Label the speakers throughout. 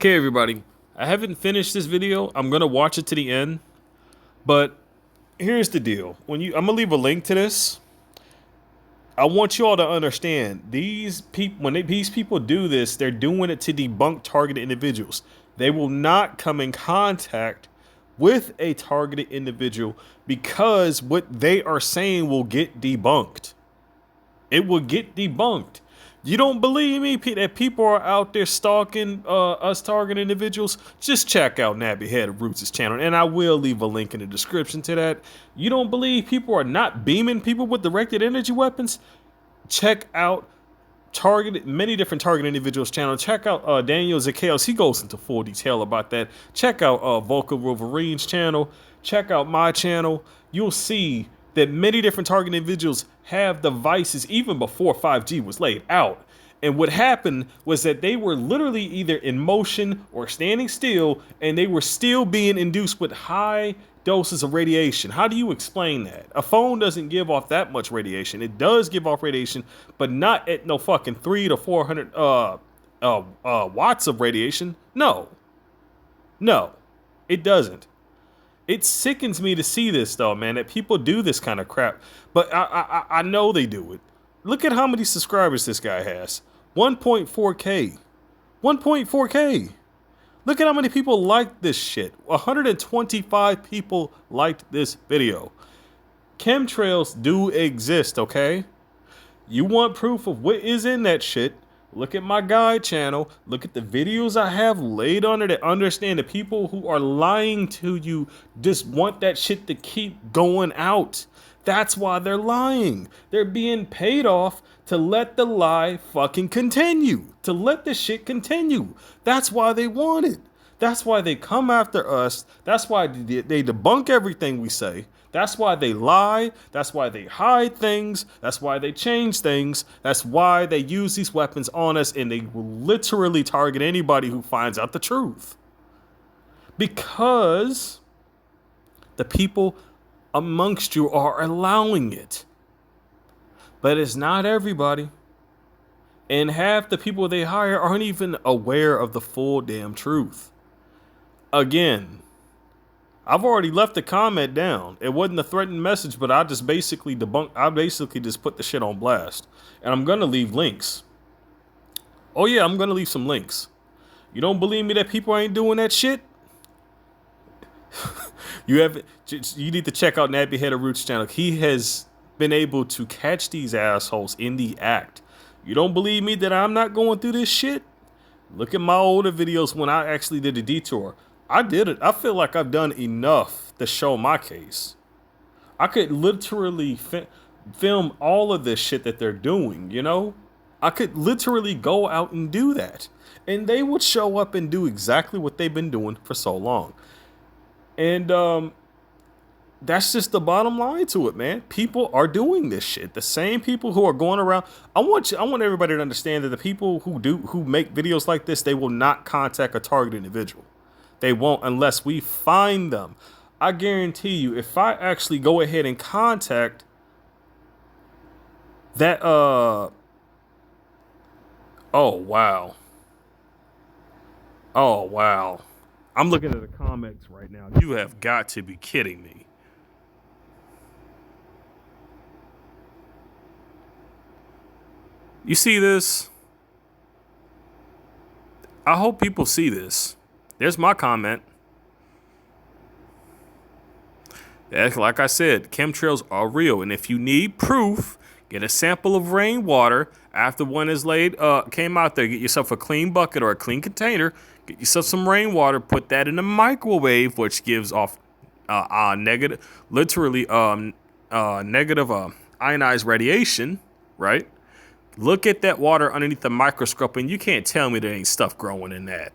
Speaker 1: Okay, everybody, I haven't finished this video. I'm gonna watch it to the end, but here's the deal. I'm gonna leave a link to this. I want you all to understand these people. These people do this, they're doing it to debunk targeted individuals. They will not come in contact with a targeted individual because what they are saying will get debunked. It will get debunked. You don't believe me that people are out there stalking us target individuals? Just check out Nappy Head of Roots' channel, and I will leave a link in the description to that. You don't believe people are not beaming people with directed energy weapons? Check out many different target individuals channel. Check out Daniel Zacchaeus. He goes into full detail about that. Check out Vocal Wolverine's channel. Check out my channel. You'll see that many different target individuals have devices even before 5G was laid out. And what happened was that they were literally either in motion or standing still, and they were still being induced with high doses of radiation. How do you explain that? A phone doesn't give off that much radiation. It does give off radiation, but not at no fucking 300 to 400 watts of radiation. No, it doesn't. It sickens me to see this though, man, that people do this kind of crap. But I know they do it. Look at how many subscribers this guy has. 1.4K. 1.4K. Look at how many people liked this shit. 125 people liked this video. Chemtrails do exist, okay? You want proof of what is in that shit? Look at my guide channel. Look at the videos I have laid on it to understand the people who are lying to you just want that shit to keep going out. That's why they're lying. They're being paid off to let the lie fucking continue. To let the shit continue. That's why they want it. That's why they come after us. That's why they debunk everything we say. That's why they lie. That's why they hide things. That's why they change things. That's why they use these weapons on us, and they will literally target anybody who finds out the truth. Because the people amongst you are allowing it. But it's not everybody. And half the people they hire aren't even aware of the full damn truth. Again, I've already left the comment down. It wasn't a threatened message, but I just basically put the shit on blast. And I'm gonna leave links. Oh yeah, I'm gonna leave some links. You don't believe me that people ain't doing that shit? You need to check out Nappy Head of Roots channel. He has been able to catch these assholes in the act. You don't believe me that I'm not going through this shit? Look at my older videos when I actually did a detour. I did it. I feel like I've done enough to show my case. I could literally film all of this shit that they're doing, you know? I could literally go out and do that. And they would show up and do exactly what they've been doing for so long. And that's just the bottom line to it, man. People are doing this shit. The same people who are going around. I want everybody to understand that the people who make videos like this, they will not contact a target individual. They won't unless we find them. I guarantee you, if I actually go ahead and contact that oh wow. Oh wow. I'm looking at the comments right now. You have got to be kidding me. You see this? I hope people see this. There's my comment. Like I said, chemtrails are real. And if you need proof, get a sample of rainwater after one is came out there. Get yourself a clean bucket or a clean container. Get yourself some rainwater. Put that in the microwave, which gives off negative ionized radiation, right? Look at that water underneath the microscope, and you can't tell me there ain't stuff growing in that.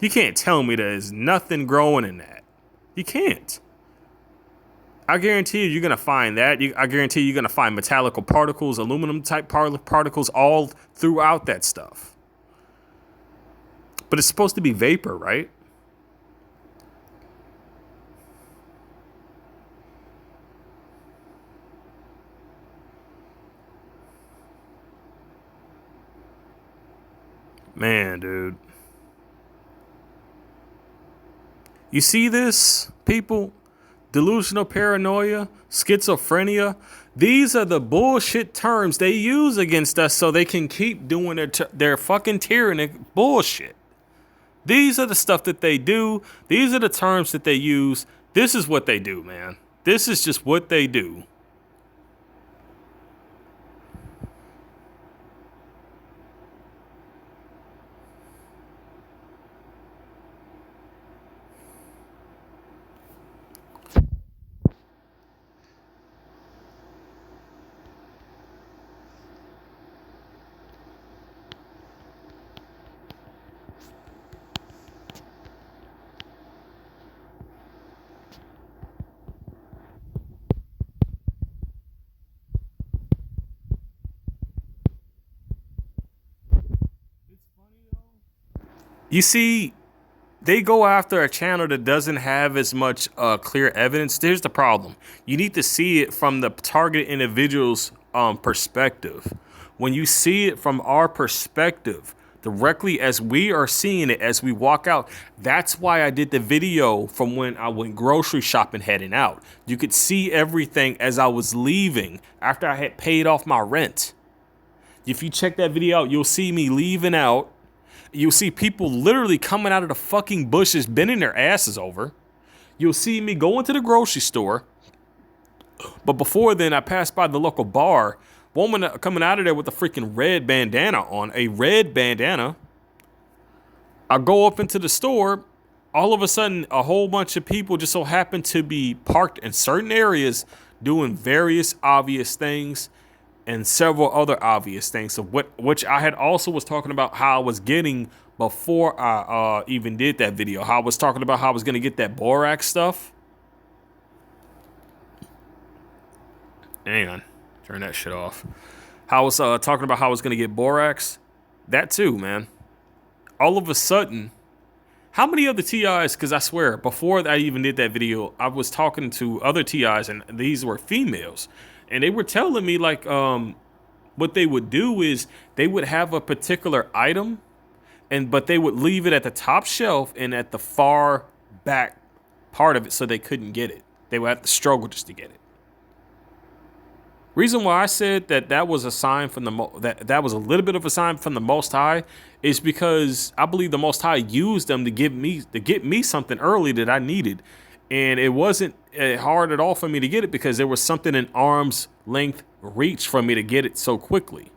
Speaker 1: You can't tell me there's nothing growing in that. You can't. I guarantee you're going to find that. I guarantee you're going to find metallic particles, aluminum type particles all throughout that stuff. But it's supposed to be vapor, right? Man, dude. You see this, people? Delusional paranoia, schizophrenia. These are the bullshit terms they use against us so they can keep doing their fucking tyrannic bullshit. These are the stuff that they do. These are the terms that they use. This is what they do, man. This is just what they do. You see, they go after a channel that doesn't have as much clear evidence. There's the problem. You need to see it from the target individual's perspective. When you see it from our perspective, directly as we are seeing it as we walk out, that's why I did the video from when I went grocery shopping heading out. You could see everything as I was leaving after I had paid off my rent. If you check that video out, you'll see me leaving out. You'll see people literally coming out of the fucking bushes, bending their asses over. You'll see me going to the grocery store. But before then, I passed by the local bar. Woman coming out of there with a freaking red bandana on, a red bandana. I go up into the store. All of a sudden, a whole bunch of people just so happen to be parked in certain areas doing various obvious things. And several other obvious things, so which I had also was talking about how I was getting before I even did that video. How I was talking about how I was going to get that borax stuff. Hang on, turn that shit off. How I was talking about how I was going to get borax. That too, man. All of a sudden, how many other TIs, because I swear, before I even did that video, I was talking to other TIs, and these were females. And they were telling me, like, what they would do is they would have a particular item, but they would leave it at the top shelf and at the far back part of it so they couldn't get it. They would have to struggle just to get it. Reason why I said that was a sign from that was a little bit of a sign from the Most High is because I believe the Most High used them to get me something early that I needed. And it wasn't hard at all for me to get it because there was something in arm's length reach for me to get it so quickly.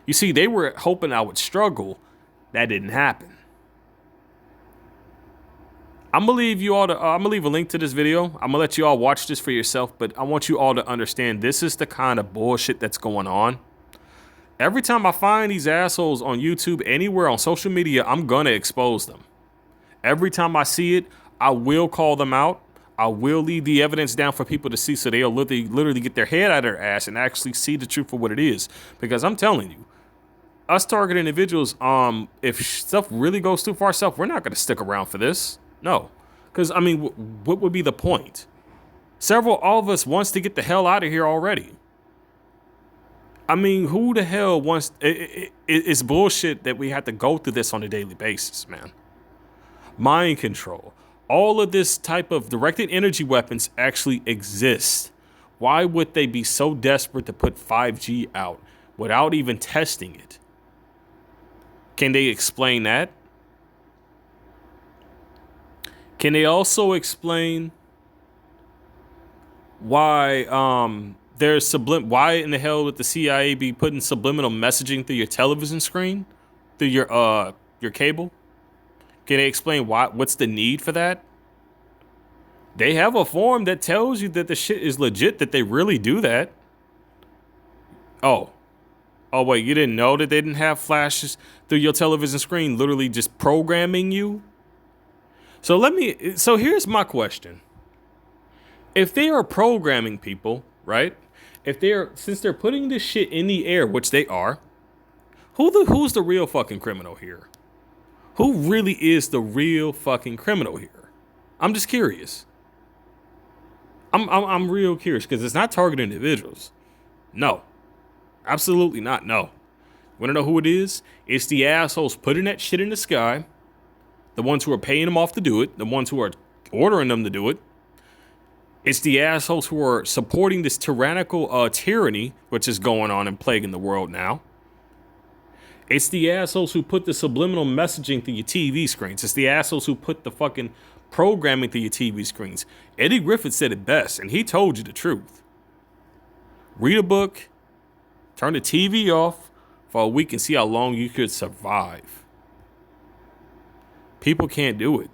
Speaker 1: You see, they were hoping I would struggle. That didn't happen. I'm gonna leave a link to this video. I'm gonna let you all watch this for yourself, but I want you all to understand this is the kind of bullshit that's going on. Every time I find these assholes on YouTube, anywhere on social media, I'm gonna expose them. Every time I see it, I will call them out. I will leave the evidence down for people to see so they'll literally get their head out of their ass and actually see the truth for what it is. Because I'm telling you, us target individuals, if stuff really goes too far south, we're not going to stick around for this. No. Because, I mean, what would be the point? All of us wants to get the hell out of here already. I mean, who the hell wants... It's bullshit that we have to go through this on a daily basis, man. Mind control. All of this type of directed energy weapons actually exist. Why would they be so desperate to put 5G out without even testing it? Can they explain that? Can they also explain why why in the hell would the CIA be putting subliminal messaging through your television screen, through your cable? Can they explain what's the need for that? They have a form that tells you that the shit is legit, that they really do that. Oh, wait, you didn't know that they didn't have flashes through your television screen, literally just programming you? So here's my question. If they are programming people, right? Since they're putting this shit in the air, which they are, who's the real fucking criminal here? Who really is the real fucking criminal here? I'm just curious. I'm real curious because it's not targeting individuals. No, absolutely not. No. Want to know who it is? It's the assholes putting that shit in the sky. The ones who are paying them off to do it. The ones who are ordering them to do it. It's the assholes who are supporting this tyrannical tyranny, which is going on and plaguing the world now. It's the assholes who put the subliminal messaging through your TV screens. It's the assholes who put the fucking programming through your TV screens. Eddie Griffith said it best, and he told you the truth. Read a book, turn the TV off for a week and see how long you could survive. People can't do it.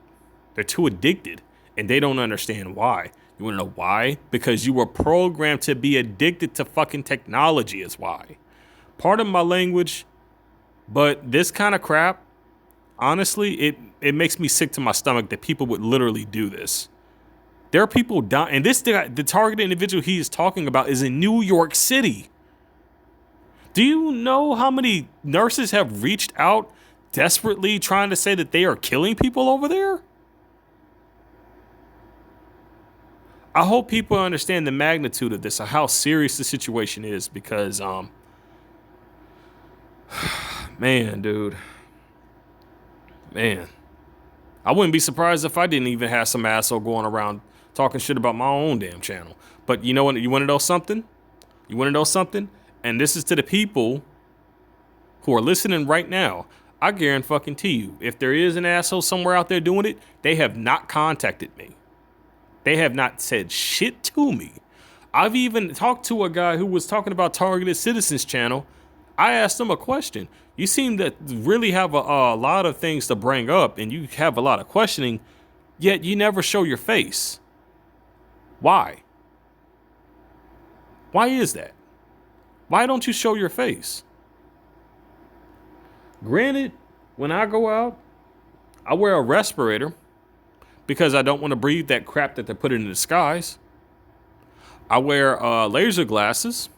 Speaker 1: They're too addicted, and they don't understand why. You want to know why? Because you were programmed to be addicted to fucking technology is why. Pardon my language, but this kind of crap, honestly, it makes me sick to my stomach that people would literally do this. There are people dying, and the targeted individual he is talking about is in New York City. Do you know how many nurses have reached out desperately trying to say that they are killing people over there? I hope people understand the magnitude of this, or how serious the situation is, because, man, dude. Man. I wouldn't be surprised if I didn't even have some asshole going around talking shit about my own damn channel. But you know what? You want to know something? You want to know something? And this is to the people who are listening right now. I guarantee you, if there is an asshole somewhere out there doing it, they have not contacted me. They have not said shit to me. I've even talked to a guy who was talking about Targeted Citizens channel. I asked him a question. You seem to really have a lot of things to bring up, and you have a lot of questioning, yet you never show your face. Why? Why is that? Why don't you show your face? Granted, when I go out, I wear a respirator because I don't want to breathe that crap that they're putting in the skies. I wear laser glasses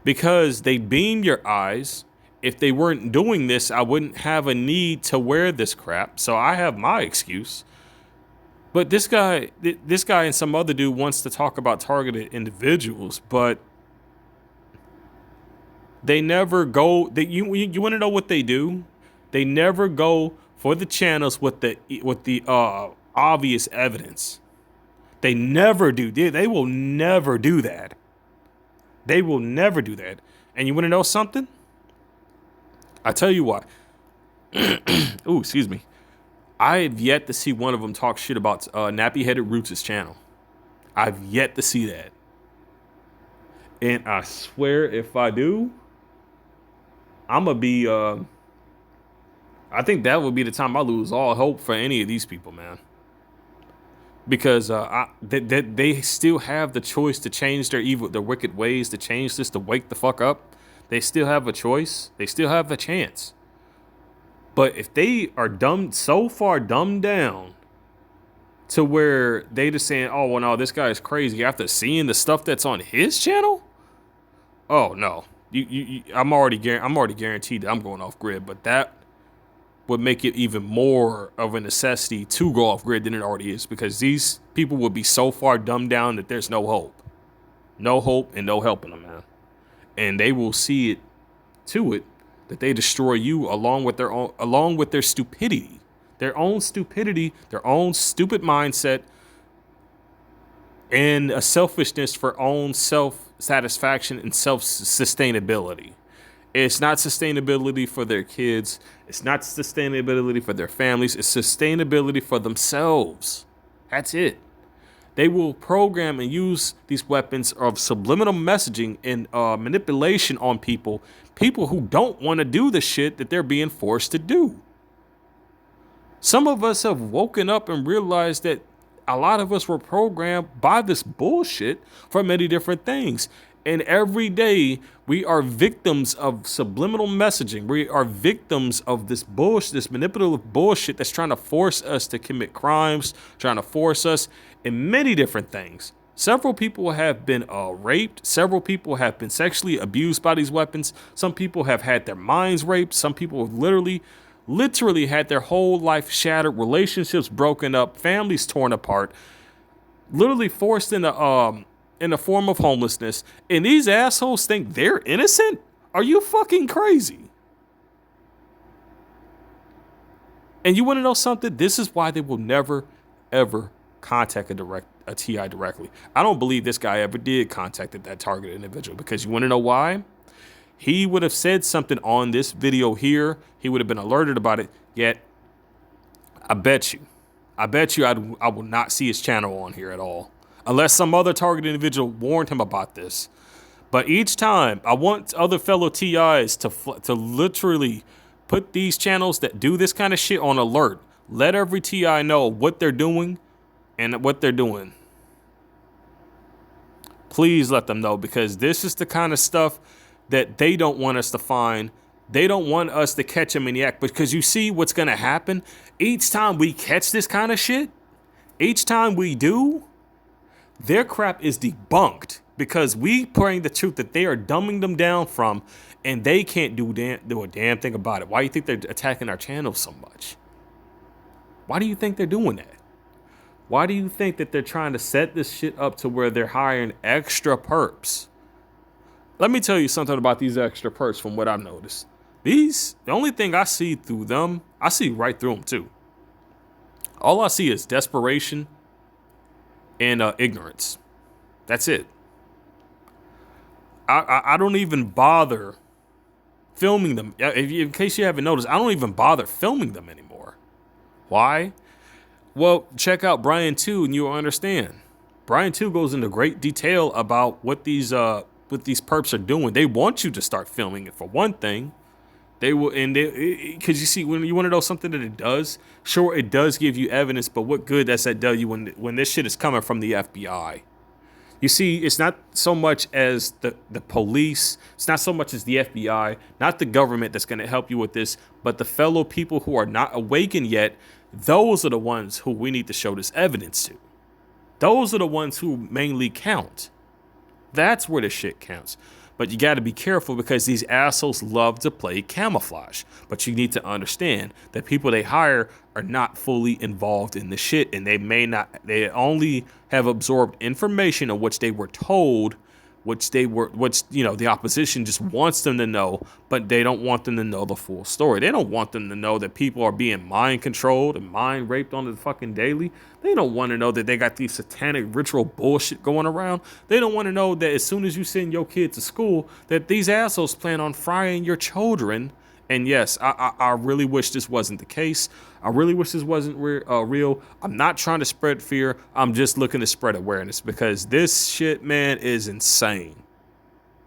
Speaker 1: because they beam your eyes. If they weren't doing this, I wouldn't have a need to wear this crap. So I have my excuse. But this guy and some other dude wants to talk about targeted individuals, but they never go. You want to know what they do? They never go for the channels with the obvious evidence. They never do. They will never do that. They will never do that. And you want to know something? I tell you what. Ooh, excuse me. I have yet to see one of them talk shit about Nappy Headed Roots' channel. I've yet to see that. And I swear if I do, I'm going to be... I think that would be the time I lose all hope for any of these people, man. Because they still have the choice to change their wicked ways, to change this, to wake the fuck up. They still have a choice. They still have a chance. But if they are so far dumbed down to where they just saying, oh, well, no, this guy is crazy after seeing the stuff that's on his channel. Oh, no. I'm already guaranteed that I'm going off grid, but that would make it even more of a necessity to go off grid than it already is, because these people would be so far dumbed down that there's no hope. No hope and no helping them, man. And they will see it to it that they destroy you along with their stupidity. Their own stupidity, their own stupid mindset, and a selfishness for own self-satisfaction and self-sustainability. It's not sustainability for their kids. It's not sustainability for their families. It's sustainability for themselves. That's it. They will program and use these weapons of subliminal messaging and manipulation on people who don't want to do the shit that they're being forced to do. Some of us have woken up and realized that a lot of us were programmed by this bullshit for many different things. And every day we are victims of subliminal messaging. We are victims of this bullshit, this manipulative bullshit that's trying to force us to commit crimes, trying to force us in many different things. Several people have been raped. Several people have been sexually abused by these weapons. Some people have had their minds raped. Some people have literally had their whole life shattered, relationships broken up, families torn apart, literally forced in the form of homelessness. And these assholes think they're innocent? Are you fucking crazy? And you want to know something? This is why they will never, ever contacted a TI directly. I don't believe this guy ever did contacted that targeted individual, because you want to know why? He would have said something on this video here. He would have been alerted about it. Yet, I bet you I will not see his channel on here at all, unless some other targeted individual warned him about this. But each time, I want other fellow TIs to literally put these channels that do this kind of shit on alert. Let every TI know what they're doing and what they're doing. Please let them know, because this is the kind of stuff that they don't want us to find. They don't want us to catch them in the act, because you see what's going to happen each time we catch this kind of shit. Each time we do, their crap is debunked, because we bring the truth that they are dumbing them down from, and they can't do a damn thing about it. Why do you think they're attacking our channel so much? Why do you think they're doing that? Why do you think that they're trying to set this shit up to where they're hiring extra perps? Let me tell you something about these extra perps from what I've noticed. The only thing I see through them, I see right through them too. All I see is desperation and ignorance. That's it. I don't even bother filming them. In case you haven't noticed, I don't even bother filming them anymore. Why? Well, check out Brian 2 and you'll understand. Brian 2 goes into great detail about what these perps are doing. They want you to start filming it, for one thing. They will, and because you see, when you want to know something that it does, sure, it does give you evidence, but what good does that do you when this shit is coming from the FBI? You see, it's not so much as the police, it's not so much as the FBI, not the government that's going to help you with this, but the fellow people who are not awakened yet. Those are the ones who we need to show this evidence to. Those are the ones who mainly count. That's where the shit counts. But you got to be careful, because these assholes love to play camouflage. But you need to understand that people they hire are not fully involved in the shit, and they only have absorbed information of which they were told, which the opposition just wants them to know, but they don't want them to know the full story. They don't want them to know that people are being mind controlled and mind raped on the fucking daily. They don't want to know that they got these satanic ritual bullshit going around. They don't want to know that as soon as you send your kid to school, that these assholes plan on frying your children. And yes, I really wish this wasn't the case. I really wish this wasn't real. I'm not trying to spread fear. I'm just looking to spread awareness, because this shit, man, is insane.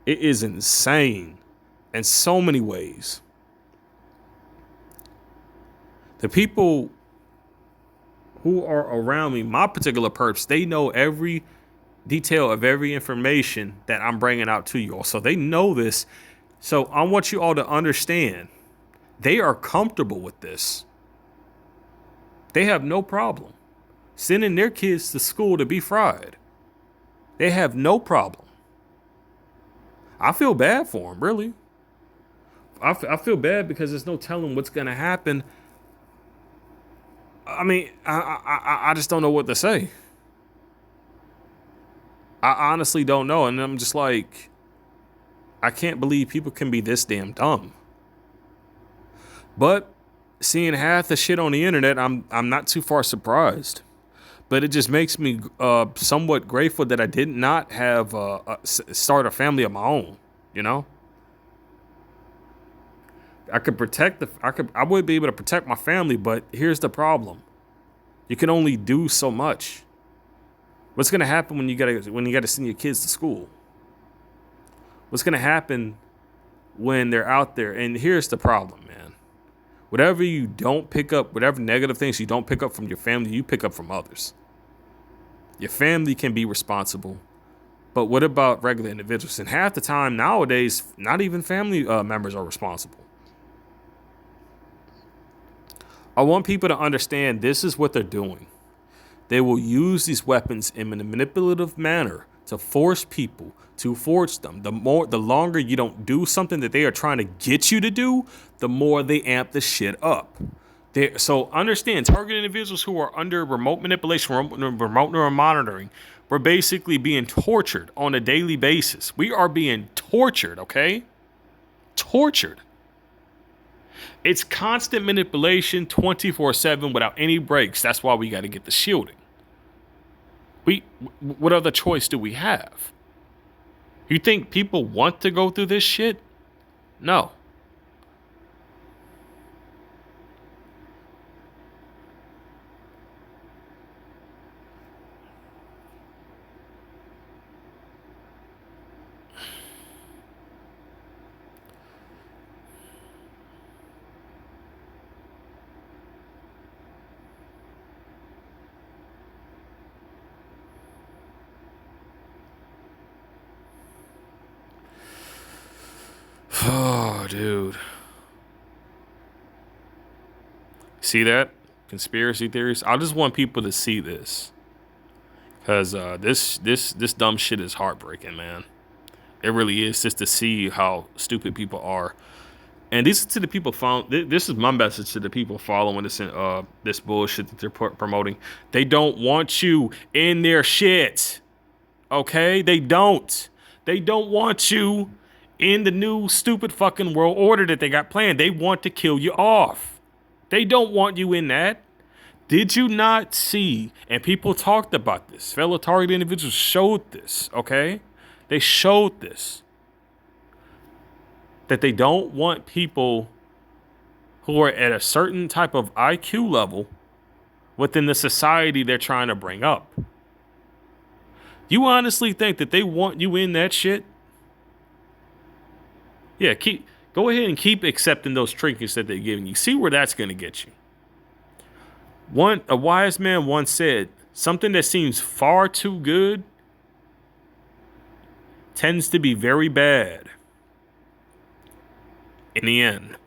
Speaker 1: It is insane in so many ways. The people who are around me, my particular perps, they know every detail of every information that I'm bringing out to you all. So they know this. So I want you all to understand, they are comfortable with this. They have no problem sending their kids to school to be fried. They have no problem. I feel bad for them, really. I feel bad, because there's no telling what's going to happen. I mean, I just don't know what to say. I honestly don't know. And I'm just like, I can't believe people can be this damn dumb. But seeing half the shit on the internet, I'm not too far surprised. But it just makes me somewhat grateful that I did not have start a family of my own. You know, I would be able to protect my family, but here's the problem: you can only do so much. What's gonna happen when you gotta send your kids to school? What's gonna happen when they're out there? And here's the problem, man. Whatever you don't pick up, whatever negative things you don't pick up from your family, you pick up from others. Your family can be responsible, but what about regular individuals? And half the time nowadays, not even family members are responsible. I want people to understand this is what they're doing. They will use these weapons in a manipulative manner to force people, to force them. The longer you don't do something that they are trying to get you to do, the more they amp the shit up. So understand, target individuals who are under remote manipulation, remote neural monitoring, we're basically being tortured on a daily basis. We are being tortured, okay? Tortured. It's constant manipulation 24/7 without any breaks. That's why we got to get the shielding. What other choice do we have? You think people want to go through this shit? No. Oh, dude. See that? Conspiracy theories? I just want people to see this. Because this dumb shit is heartbreaking, man. It really is, just to see how stupid people are. And these to the people this is my message to the people following this bullshit that they're promoting. They don't want you in their shit. Okay? They don't. They don't want you in the new stupid fucking world order that they got planned. They want to kill you off. They don't want you in that. Did you not see? And people talked about this. Fellow target individuals showed this, okay? They showed this. That they don't want people who are at a certain type of IQ level within the society they're trying to bring up. You honestly think that they want you in that shit? Yeah, go ahead and keep accepting those trinkets that they're giving you. See where that's going to get you. A wise man once said, something that seems far too good tends to be very bad in the end.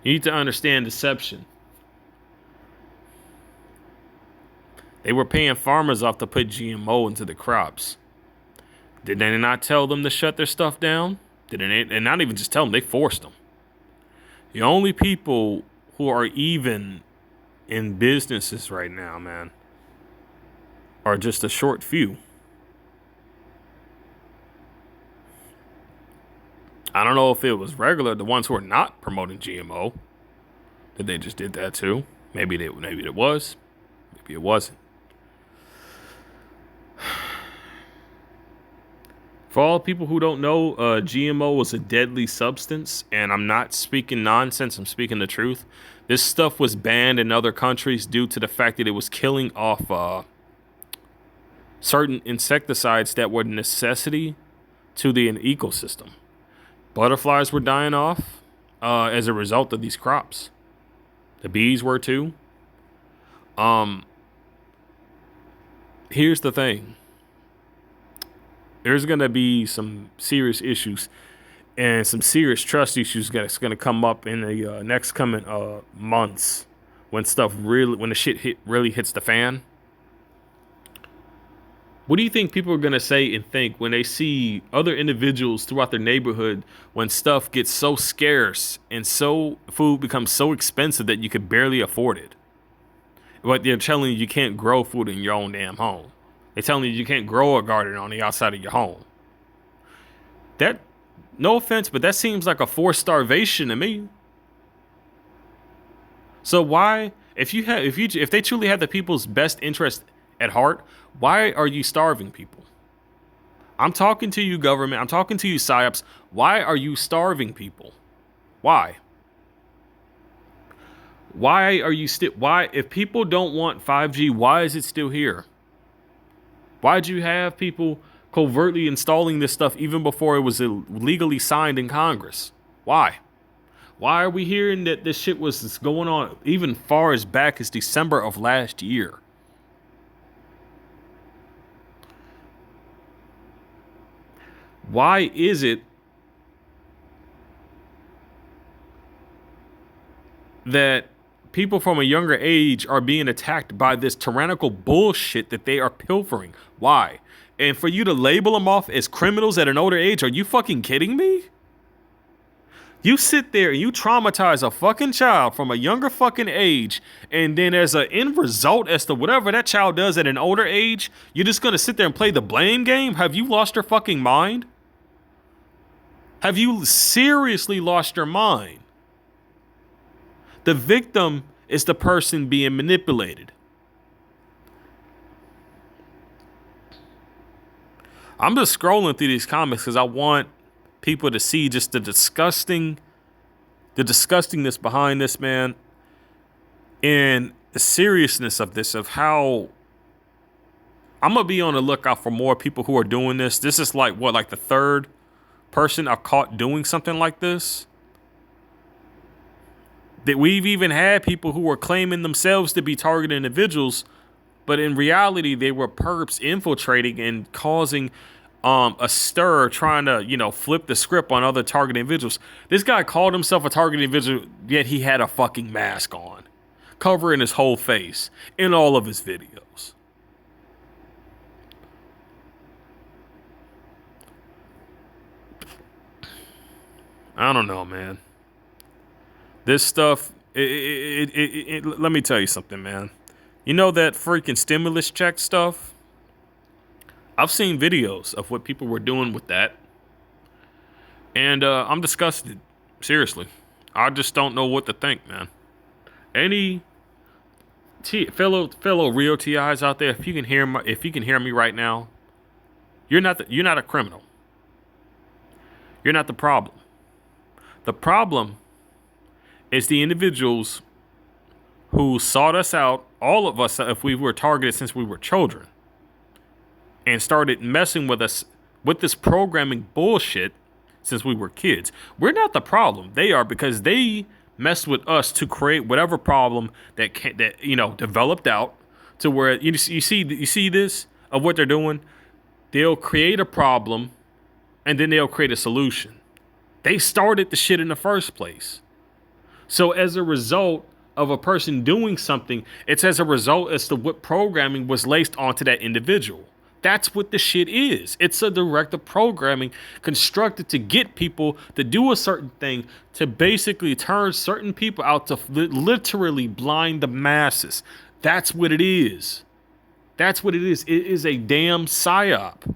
Speaker 1: You need to understand deception. They were paying farmers off to put GMO into the crops. Did they not tell them to shut their stuff down? And not even just tell them, they forced them. The only people who are even in businesses right now, man, are just a short few. I don't know if it was regular, the ones who are not promoting GMO, that they just did that too. Maybe it was, maybe it wasn't. For all people who don't know, GMO is a deadly substance, and I'm not speaking nonsense, I'm speaking the truth. This stuff was banned in other countries due to the fact that it was killing off certain insecticides that were a necessity to the ecosystem. Butterflies were dying off as a result of these crops. The bees were too. Here's the thing. There's going to be some serious issues and some serious trust issues that's going to come up in the next coming months when the shit really hits the fan. What do you think people are going to say and think when they see other individuals throughout their neighborhood when stuff gets so scarce and food becomes so expensive that you could barely afford it? But they're telling you can't grow food in your own damn home. They're telling you can't grow a garden on the outside of your home. That, no offense, but that seems like a forced starvation to me. So why, if they truly have the people's best interest at heart, why are you starving people? I'm talking to you, government. I'm talking to you, psyops. Why are you starving people? Why? Why are you if people don't want 5G, why is it still here? Why'd you have people covertly installing this stuff even before it was legally signed in Congress? Why? Why are we hearing that this shit was going on even far as back as December of last year? Why is it that people from a younger age are being attacked by this tyrannical bullshit that they are pilfering? Why? And for you to label them off as criminals at an older age, are you fucking kidding me? You sit there and you traumatize a fucking child from a younger fucking age, and then as an end result as to whatever that child does at an older age, you're just gonna sit there and play the blame game? Have you lost your fucking mind? Have you seriously lost your mind? The victim is the person being manipulated. I'm just scrolling through these comics because I want people to see just the disgustingness behind this, man, and the seriousness of this, of how I'm going to be on the lookout for more people who are doing this. This is like the third person I've caught doing something like this. That we've even had people who were claiming themselves to be targeted individuals, but in reality, they were perps infiltrating and causing a stir, trying to, flip the script on other targeted individuals. This guy called himself a targeted individual, yet he had a fucking mask on, covering his whole face in all of his videos. I don't know, man. This stuff, let me tell you something, man. You know that freaking stimulus check stuff? I've seen videos of what people were doing with that. And I'm disgusted. Seriously. I just don't know what to think, man. Any fellow real TIs out there, if you can hear me right now, you're not a criminal. You're not the problem. The problem is the individuals who sought us out, all of us, if we were targeted since we were children, and started messing with us with this programming bullshit since we were kids. We're not the problem. They are, because they messed with us to create whatever problem that developed out to where you see this of what they're doing. They'll create a problem and then they'll create a solution. They started the shit in the first place. So as a result of a person doing something, it's as a result as to what programming was laced onto that individual. That's what the shit is. It's a directive programming constructed to get people to do a certain thing, to basically turn certain people out, to literally blind the masses. That's what it is. That's what it is. It is a damn psyop.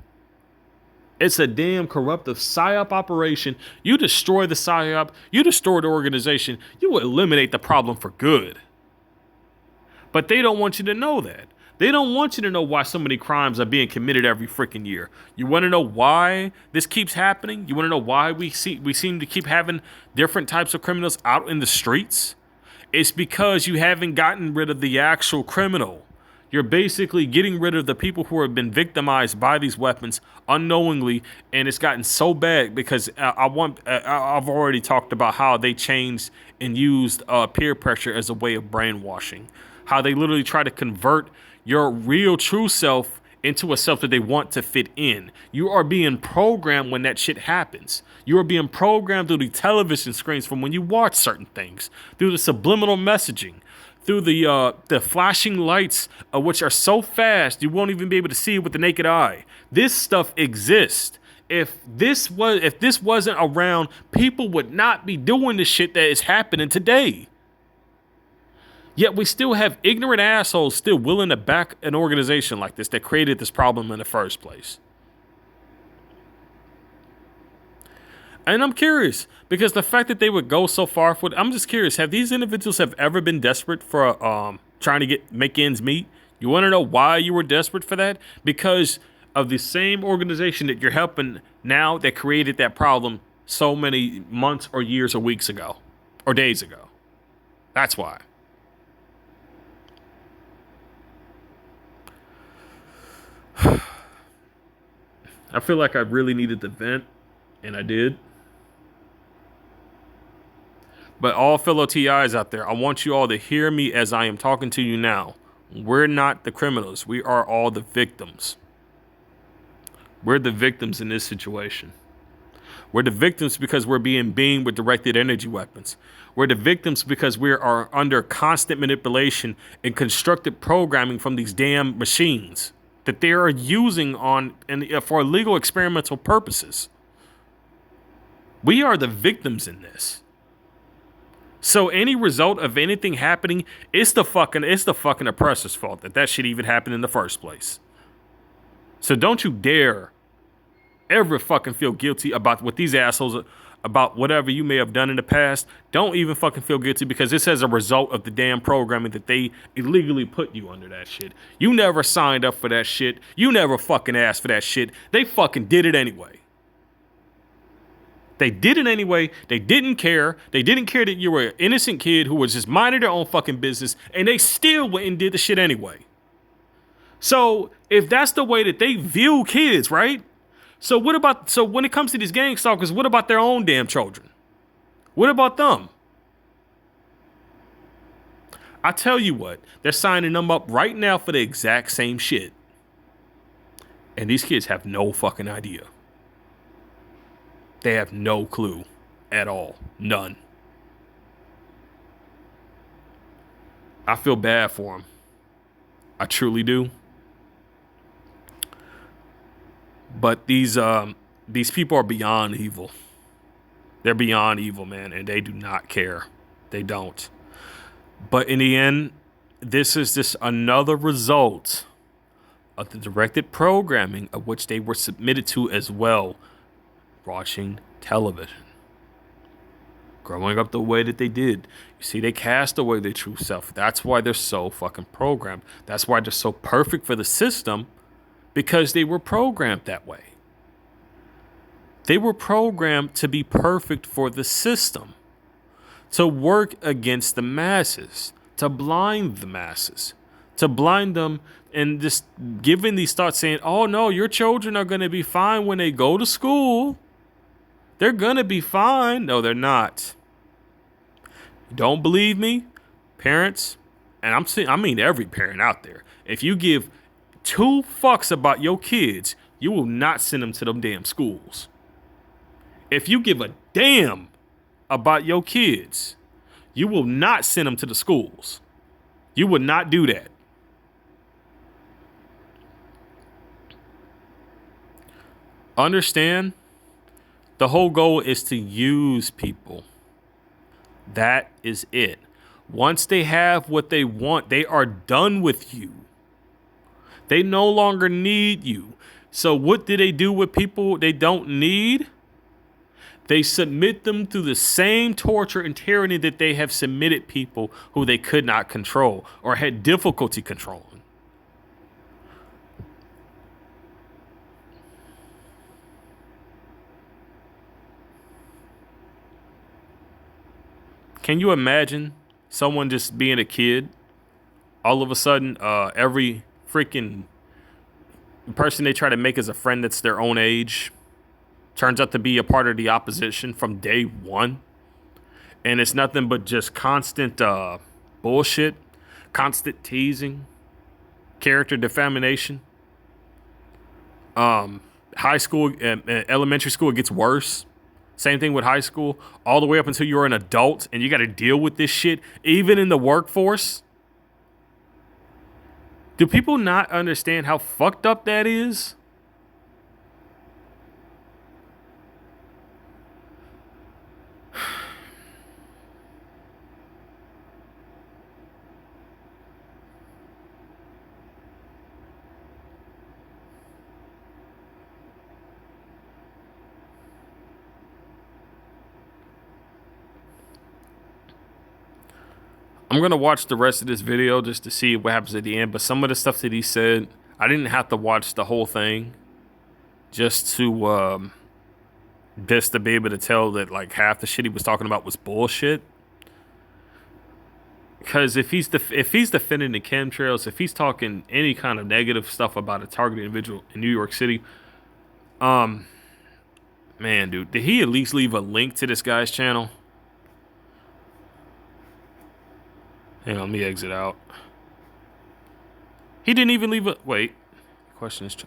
Speaker 1: It's a damn corruptive psyop operation. You destroy the psyop, you destroy the organization, you eliminate the problem for good. But they don't want you to know that. They don't want you to know why so many crimes are being committed every freaking year. You want to know why this keeps happening? You want to know why we seem to keep having different types of criminals out in the streets? It's because you haven't gotten rid of the actual criminal. You're basically getting rid of the people who have been victimized by these weapons unknowingly, and it's gotten so bad because I've already talked about how they changed and used peer pressure as a way of brainwashing. How they literally try to convert your real true self into a self that they want to fit in. You are being programmed when that shit happens. You are being programmed through the television screens from when you watch certain things, through the subliminal messaging, through the flashing lights, which are so fast you won't even be able to see it with the naked eye. This stuff exists. If this wasn't around, people would not be doing the shit that is happening today. Yet we still have ignorant assholes still willing to back an organization like this that created this problem in the first place. And I'm curious, because the fact that they would go so far for it, I'm just curious, have these individuals have ever been desperate for trying to make ends meet? You want to know why you were desperate for that? Because of the same organization that you're helping now that created that problem so many months or years or weeks ago or days ago. That's why. I feel like I really needed to vent, and I did. But all fellow TIs out there, I want you all to hear me as I am talking to you now. We're not the criminals. We are all the victims. We're the victims in this situation. We're the victims because we're being beamed with directed energy weapons. We're the victims because we are under constant manipulation and constructed programming from these damn machines that they are using for illegal experimental purposes. We are the victims in this. So any result of anything happening, it's the fucking oppressor's fault that shit even happened in the first place. So don't you dare ever fucking feel guilty about what these assholes about whatever you may have done in the past, don't even fucking feel guilty, because this is a result of the damn programming that they illegally put you under that shit. You never signed up for that shit. You never fucking asked for that shit. They fucking did it anyway. They did it anyway. They didn't care. They didn't care that you were an innocent kid who was just minding their own fucking business, and they still went and did the shit anyway. So if that's the way that they view kids, right? So when it comes to these gang stalkers, what about their own damn children? What about them? I tell you what, they're signing them up right now for the exact same shit. And these kids have no fucking idea. They have no clue at all. None. I feel bad for them. I truly do. But these people are beyond evil. They're beyond evil, man, and they do not care. They don't. But in the end, this is just another result of the directed programming of which they were submitted to as well, watching television. Growing up the way that they did. You see, they cast away their true self. That's why they're so fucking programmed. That's why they're so perfect for the system, because they were programmed that way. They were programmed to be perfect for the system, to work against the masses, to blind the masses, to blind them, and just giving these thoughts saying, oh no, your children are going to be fine when they go to school. They're going to be fine. No, they're not. Don't believe me? Parents, and I mean every parent out there, if you give 2 fucks about your kids, you will not send them to them damn schools. If you give a damn about your kids, you will not send them to the schools. You would not do that. Understand, the whole goal is to use people. That is it. Once they have what they want, they are done with you. They no longer need you. So what do they do with people they don't need? They submit them to the same torture and tyranny that they have submitted people who they could not control or had difficulty controlling. Can you imagine someone just being a kid? All of a sudden, every freaking person they try to make as a friend that's their own age turns out to be a part of the opposition from day one. And it's nothing but just constant bullshit, constant teasing, character defamation. High school, elementary school, it gets worse. Same thing with high school, all the way up until you're an adult and you got to deal with this shit, even in the workforce. Do people not understand how fucked up that is? I'm going to watch the rest of this video just to see what happens at the end. But some of the stuff that he said, I didn't have to watch the whole thing just to be able to tell that like half the shit he was talking about was bullshit. Because if he's defending the chemtrails, if he's talking any kind of negative stuff about a targeted individual in New York City, man, dude, did he at least leave a link to this guy's channel? Hang on, let me exit out. He didn't even leave a... Wait. The question is...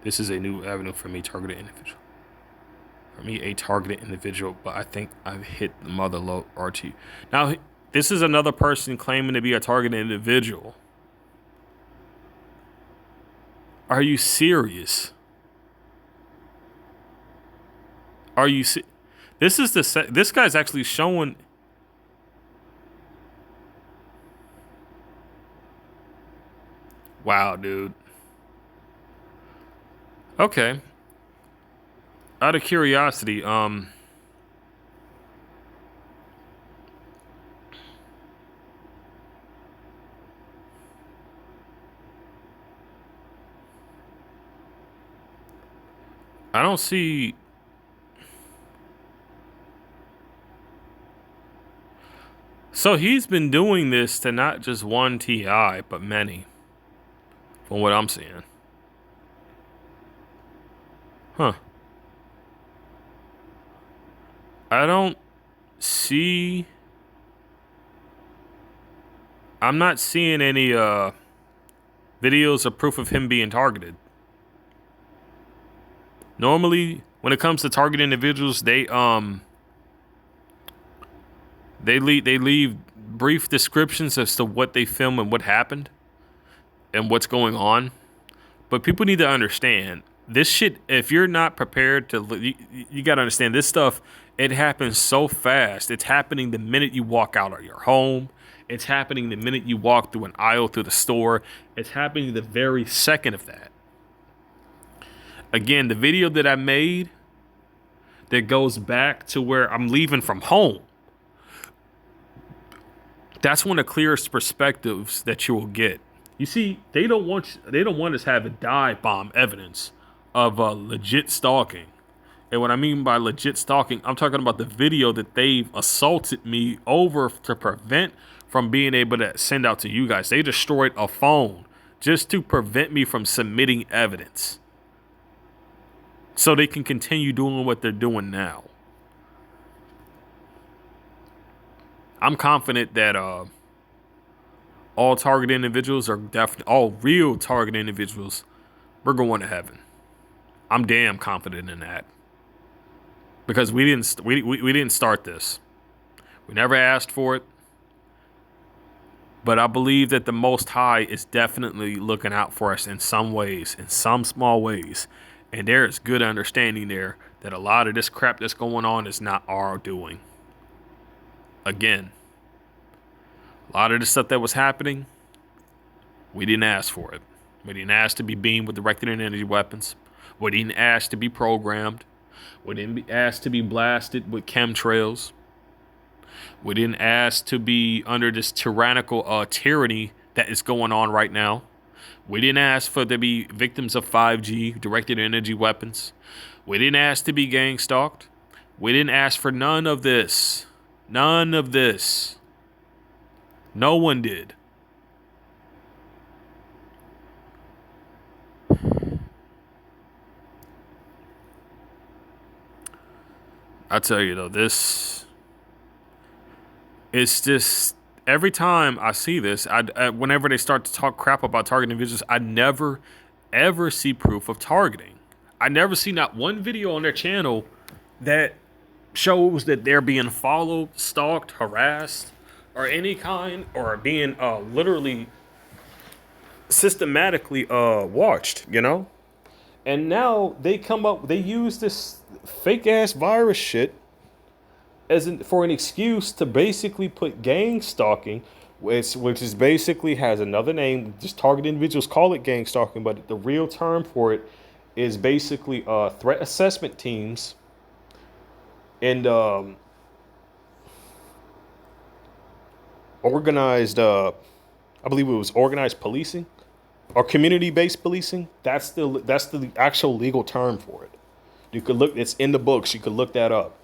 Speaker 1: This is a new avenue for me, targeted individual. For me, a targeted individual, but I think I've hit the mother load RT. Now, this is another person claiming to be a targeted individual. Are you serious? Are you... This guy's actually showing... Wow, dude. Okay. Out of curiosity, I don't see. So he's been doing this to not just one TI, but many, from what I'm seeing. Huh. I don't see. I'm not seeing any videos or proof of him being targeted. Normally, when it comes to target individuals, they leave brief descriptions as to what they film and what happened and what's going on. But people need to understand this shit. If you're not prepared to, you got to understand this stuff. It happens so fast. It's happening the minute you walk out of your home. It's happening the minute you walk through an aisle through the store. It's happening the very second of that. Again, the video that I made that goes back to where I'm leaving from home. That's one of the clearest perspectives that you will get. You see, they don't want us to have a dive bomb evidence of legit stalking. And what I mean by legit stalking, I'm talking about the video that they've assaulted me over to prevent from being able to send out to you guys. They destroyed a phone just to prevent me from submitting evidence, so they can continue doing what they're doing now. I'm confident that all target individuals are definitely, all real target individuals, we're going to heaven. I'm damn confident in that, because we didn't start this. We never asked for it. But I believe that the Most High is definitely looking out for us in some ways, in some small ways. And there is good understanding there that a lot of this crap that's going on is not our doing. Again, a lot of the stuff that was happening, we didn't ask for it. We didn't ask to be beamed with directed energy weapons. We didn't ask to be programmed. We didn't ask to be blasted with chemtrails. We didn't ask to be under this tyrannical tyranny that is going on right now. We didn't ask for to be victims of 5G, directed energy weapons. We didn't ask to be gang stalked. We didn't ask for none of this. None of this. No one did. I tell you though, this, it's just, every time I see this, whenever they start to talk crap about targeting individuals, I never, ever see proof of targeting. I never see not one video on their channel that shows that they're being followed, stalked, harassed, or any kind, or being literally systematically watched, you know? And now they use this fake ass virus shit for an excuse to basically put gang stalking, which is basically has another name. Just target individuals call it gang stalking, but the real term for it is basically threat assessment teams and organized. I believe it was organized policing or community-based policing. That's the actual legal term for it. You could look. It's in the books. You could look that up.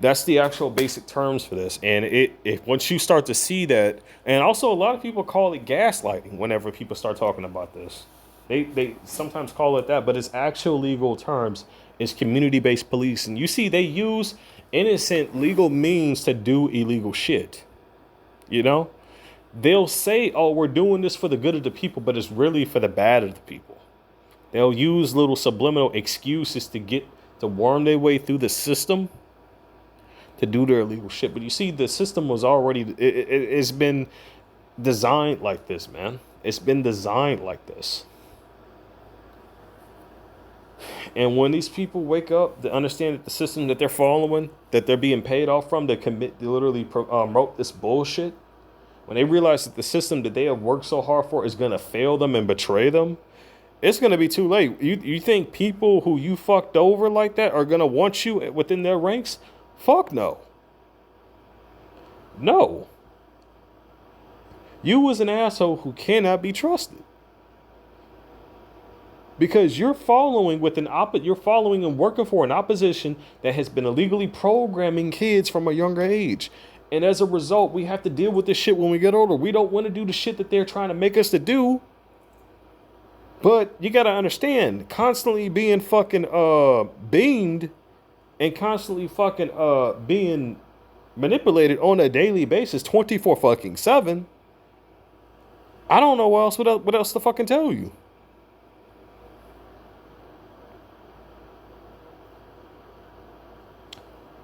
Speaker 1: That's the actual basic terms for this. And if once you start to see that, and also a lot of people call it gaslighting whenever people start talking about this. They sometimes call it that, but its actual legal terms is community-based policing. You see, they use innocent legal means to do illegal shit. You know? They'll say, oh, we're doing this for the good of the people, but it's really for the bad of the people. They'll use little subliminal excuses to worm their way through the system to do their illegal shit. But you see, the system was already, it's been designed like this, man. It's been designed like this. And when these people wake up to understand that the system that they're following, that they're being paid off from, they literally wrote this bullshit. When they realize that the system that they have worked so hard for is going to fail them and betray them, It's gonna be too late. You think people who you fucked over like that are gonna want you within their ranks? Fuck no. No. You was an asshole who cannot be trusted. Because you're following and working for an opposition that has been illegally programming kids from a younger age. And as a result, we have to deal with this shit when we get older. We don't want to do the shit that they're trying to make us to do. But you gotta understand, constantly being fucking beamed and constantly fucking being manipulated on a daily basis, 24 fucking 7. I don't know what else to fucking tell you.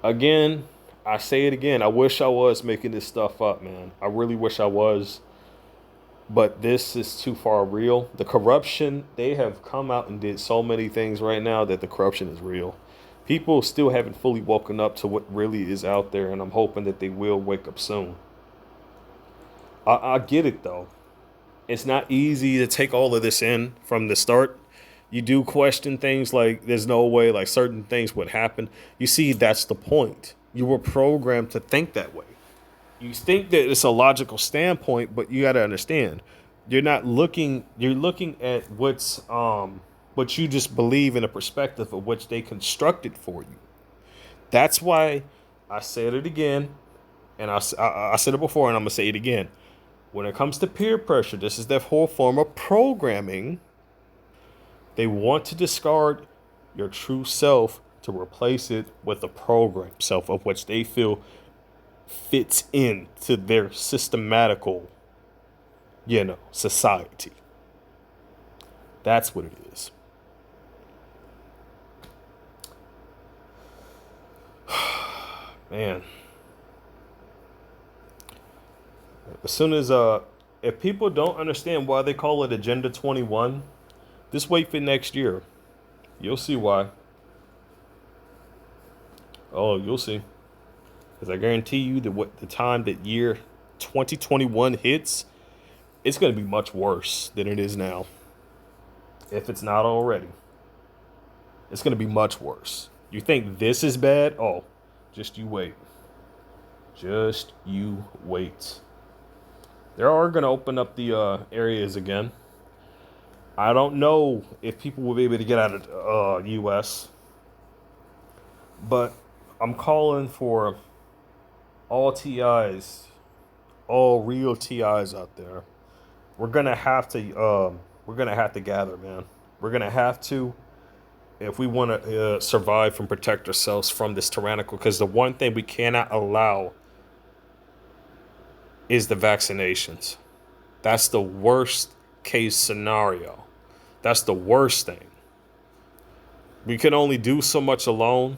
Speaker 1: Again, I say it again. I wish I was making this stuff up, man. I really wish I was. But this is too far real. The corruption, they have come out and did so many things right now that the corruption is real. People still haven't fully woken up to what really is out there, and I'm hoping that they will wake up soon. I get it, though. It's not easy to take all of this in from the start. You do question things like there's no way like certain things would happen. You see, that's the point. You were programmed to think that way. You think that it's a logical standpoint, but you got to understand, you're looking at what you just believe in a perspective of which they constructed for you. That's why I said it again, and I said it before, and I'm gonna say it again. When it comes to peer pressure, this is their whole form of programming. They want to discard your true self to replace it with a program self of which they feel fits into their systematical, society. That's what it is. Man. As soon as if people don't understand why they call it Agenda 21, just wait for next year. You'll see why. Oh, you'll see. Because I guarantee you that what the time that year 2021 hits, it's going to be much worse than it is now. If it's not already. It's going to be much worse. You think this is bad? Oh, just you wait. Just you wait. They are going to open up the areas again. I don't know if people will be able to get out of U.S., but I'm calling for all TIs, all real TIs out there. We're gonna have to gather, man. We're gonna have to, if we want to survive and protect ourselves from this tyrannical. Because the one thing we cannot allow is the vaccinations. That's the worst case scenario. That's the worst thing. We can only do so much alone,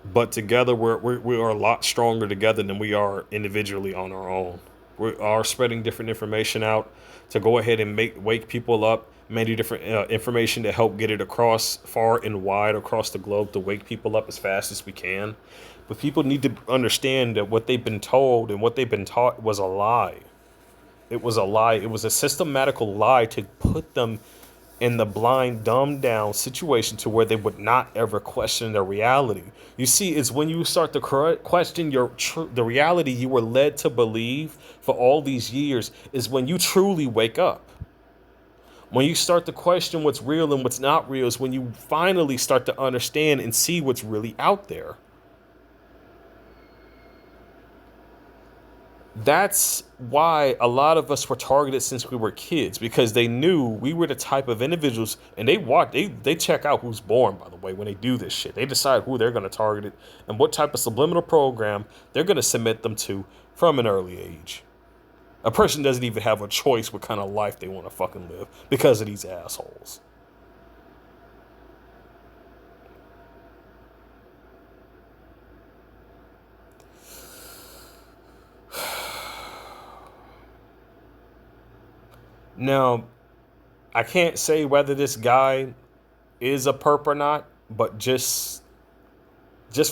Speaker 1: but together we are a lot stronger together than we are individually on our own. We are spreading different information out to go ahead and wake people up, many different information to help get it across far and wide across the globe to wake people up as fast as we can. But people need to understand that what they've been told and what they've been taught was a lie. It was a lie. It was a systematical lie to put them in the blind, dumbed down situation to where they would not ever question their reality. You see, it's when you start to question the reality you were led to believe for all these years is when you truly wake up. When you start to question what's real and what's not real is when you finally start to understand and see what's really out there. That's why a lot of us were targeted since we were kids, because they knew we were the type of individuals, and they check out who's born, by the way, when they do this shit. They decide who they're going to target it and what type of subliminal program they're going to submit them to from an early age. A person doesn't even have a choice what kind of life they want to fucking live because of these assholes. Now, I can't say whether this guy is a perp or not, but just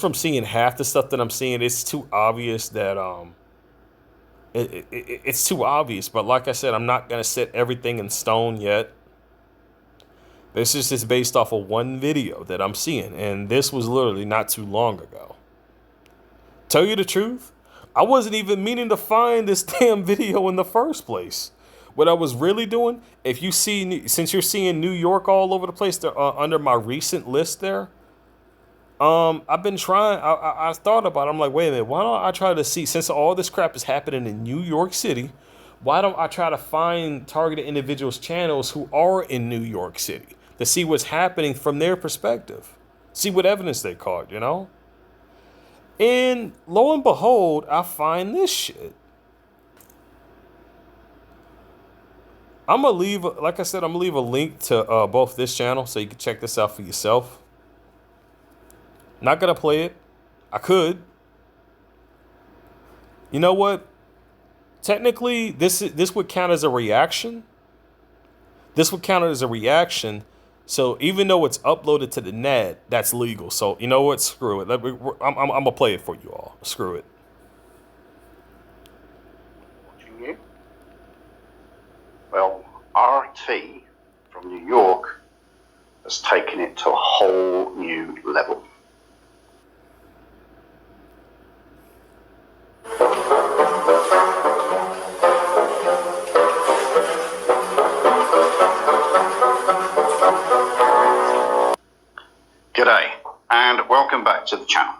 Speaker 1: from seeing half the stuff that I'm seeing, it's too obvious that it's too obvious. But like I said, I'm not gonna set everything in stone yet. This is just based off of one video that I'm seeing, and this was literally not too long ago. Tell you the truth, I wasn't even meaning to find this damn video in the first place. What I was really doing, if you see, since you're seeing New York all over the place, they're under my recent list there. I've been trying. I thought about it. I'm like, wait a minute. Why don't I try to see, since all this crap is happening in New York City, why don't I try to find targeted individuals' channels who are in New York City to see what's happening from their perspective, see what evidence they caught, you know? And lo and behold, I find this shit. I'm gonna leave, like I said, I'm gonna leave a link to both this channel so you can check this out for yourself. Not gonna play it. I could. You know what? Technically, this would count as a reaction. This would count as a reaction. So even though it's uploaded to the net, that's legal. So you know what? Screw it. I'm gonna play it for you all. Screw it.
Speaker 2: Watching you. Well, RT from New York has taken it to a whole new level. G'day and welcome back to the channel.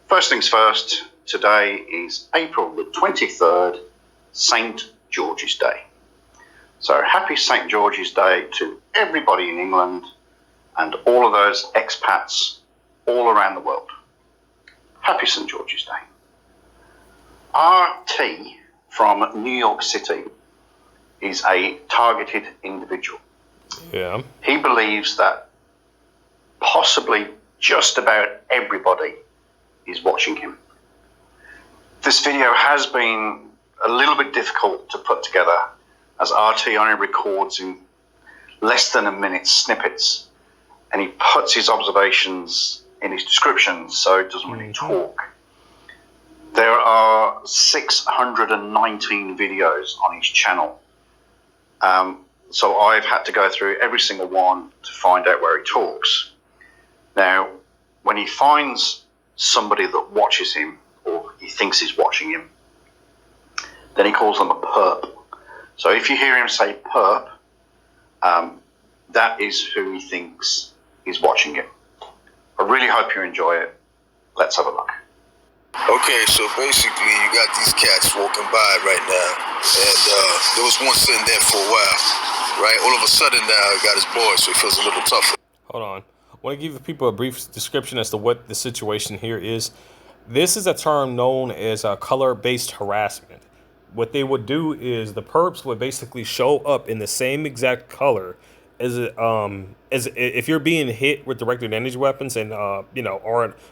Speaker 2: First things first, today is April the 23rd, St. George's Day. So happy St. George's Day to everybody in England and all of those expats all around the world. Happy St. George's Day. RT from New York City is a targeted individual.
Speaker 1: Yeah.
Speaker 2: He believes that possibly just about everybody is watching him. This video has been a little bit difficult to put together as RT only records in less than a minute snippets and he puts his observations in his descriptions so it doesn't really talk. There are 619 videos on his channel. So I've had to go through every single one to find out where he talks. Now, when he finds somebody that watches him, or he thinks he's watching him, then he calls them a perp. So if you hear him say perp, that is who he thinks is watching him. I really hope you enjoy it. Let's have a look.
Speaker 3: Okay, so basically you got these cats walking by right now, and there was one sitting there for a while, right? All of a sudden now he got his boy, so he feels a little tougher.
Speaker 1: Hold on. I want to give the people a brief description as to what the situation here is. This is a term known as color-based harassment. What they would do is the perps would basically show up in the same exact color as if you're being hit with directed energy weapons and or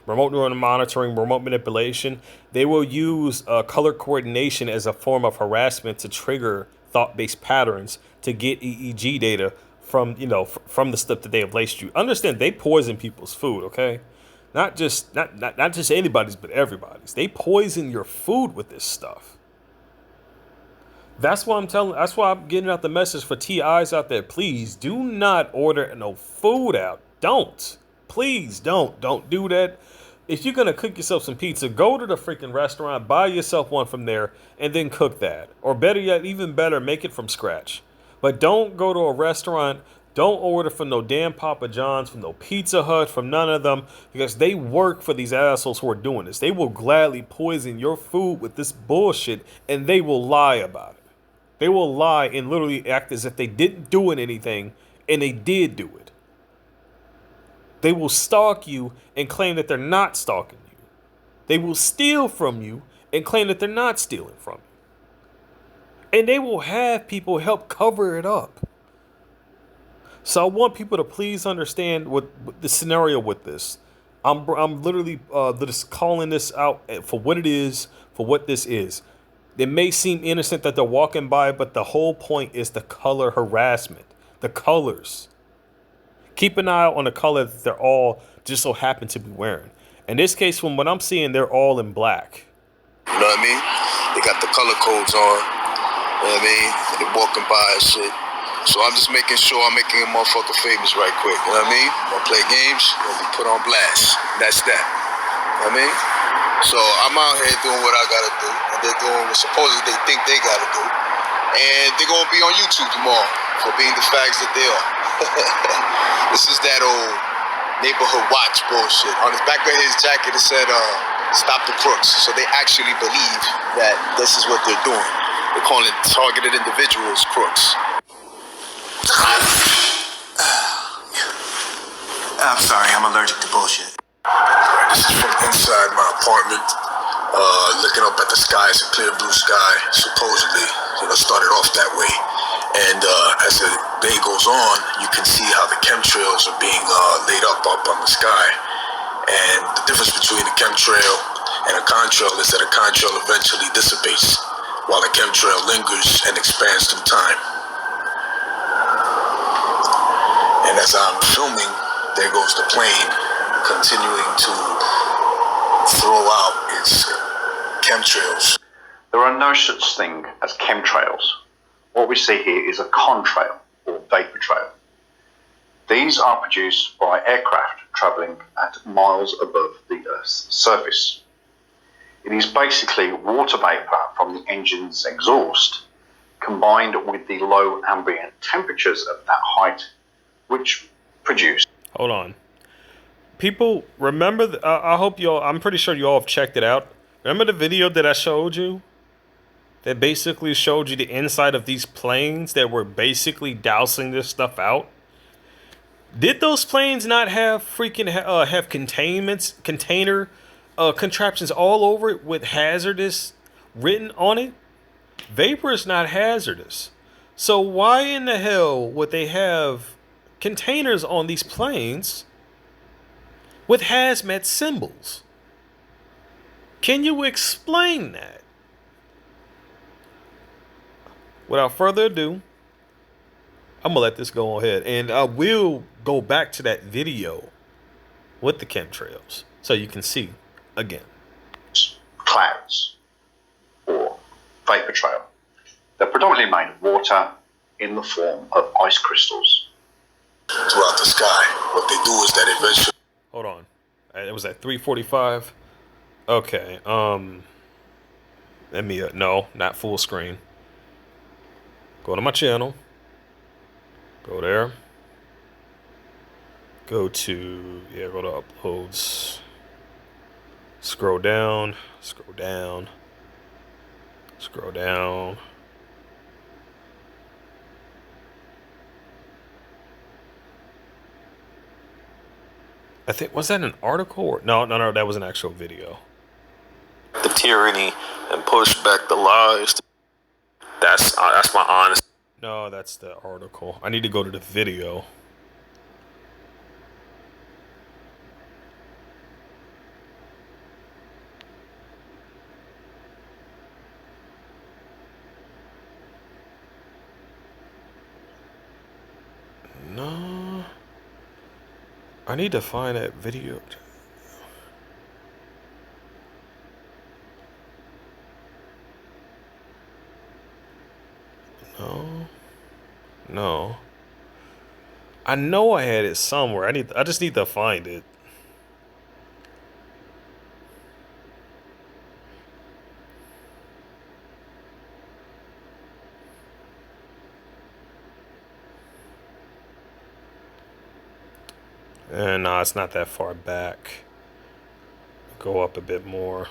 Speaker 1: remote neural monitoring, remote manipulation. They will use color coordination as a form of harassment to trigger thought-based patterns to get EEG data from from the stuff that they have laced you. Understand, they poison people's food, okay? Not just anybody's, but everybody's. They poison your food with this stuff. That's why I'm getting out the message for TIs out there. Please do not order no food out. Please don't do that. If you're gonna cook yourself some pizza, go to the freaking restaurant, buy yourself one from there, and then cook that. Or better yet, even better, make it from scratch. But don't go to a restaurant. Don't order from no damn Papa John's, from no Pizza Hut, from none of them, because they work for these assholes who are doing this. They will gladly poison your food with this bullshit, and they will lie about it. They will lie and literally act as if they didn't do anything, and they did do it. They will stalk you and claim that they're not stalking you. They will steal from you and claim that they're not stealing from you. And they will have people help cover it up. So I want people to please understand what the scenario with this. I'm literally just calling this out for what it is, for what this is. It may seem innocent that they're walking by, but the whole point is the color harassment. The colors. Keep an eye on the color that they're all just so happen to be wearing. In this case, from what I'm seeing, they're all in black.
Speaker 3: You know what I mean? They got the color codes on. You know what I mean? They're walking by and shit. So I'm just making sure I'm making a motherfucker famous right quick. You know what I mean? I'm gonna play games, gonna be put on blast. That's that. You know what I mean? So I'm out here doing what I gotta do, and they're doing what supposedly they think they gotta do. And they're gonna be on YouTube tomorrow for being the fags that they are. This is that old neighborhood watch bullshit. On the back of his jacket it said, stop the crooks. So they actually believe that this is what they're doing. They're calling targeted individuals crooks.
Speaker 4: I'm sorry, I'm allergic to bullshit.
Speaker 3: This is from inside my apartment. Looking up at the sky, it's a clear blue sky, supposedly. Started off that way. And as the day goes on, you can see how the chemtrails are being laid up on the sky. And the difference between a chemtrail and a contrail is that a contrail eventually dissipates, while a chemtrail lingers and expands through time. And as I'm filming, there goes the plane continuing to throw out its chemtrails.
Speaker 2: There are no such thing as chemtrails. What we see here is a contrail or vapor trail. These are produced by aircraft travelling at miles above the Earth's surface. It is basically water vapour from the engine's exhaust combined with the low ambient temperatures at that height, which produce.
Speaker 1: Hold on. People, remember, I hope y'all, I'm pretty sure you all have checked it out. Remember the video that I showed you? That basically showed you the inside of these planes that were basically dousing this stuff out? Did those planes not have freaking, have container contraptions all over it with hazardous written on it? Vapor is not hazardous. So why in the hell would they have containers on these planes with hazmat symbols? Can you explain that? Without further ado, I'm gonna let this go ahead, and I will go back to that video with the chemtrails so you can see again.
Speaker 2: Clouds or vapor trail. They're predominantly made of water in the form of ice crystals.
Speaker 3: Throughout the sky, what they do is that eventually.
Speaker 1: Hold on, it was at 3:45. Okay, let me no, not full screen. Go to my channel. Go there. Go to go to uploads. Scroll down. Scroll down. Scroll down. I think, was that an article or no, that was an actual video.
Speaker 5: The tyranny and push back the lies. That's my honest.
Speaker 1: No, that's the article. I need to go to the video. No. I need to find that video. No. I know I had it somewhere. I just need to find it. And no, it's not that far back. Go up a bit more.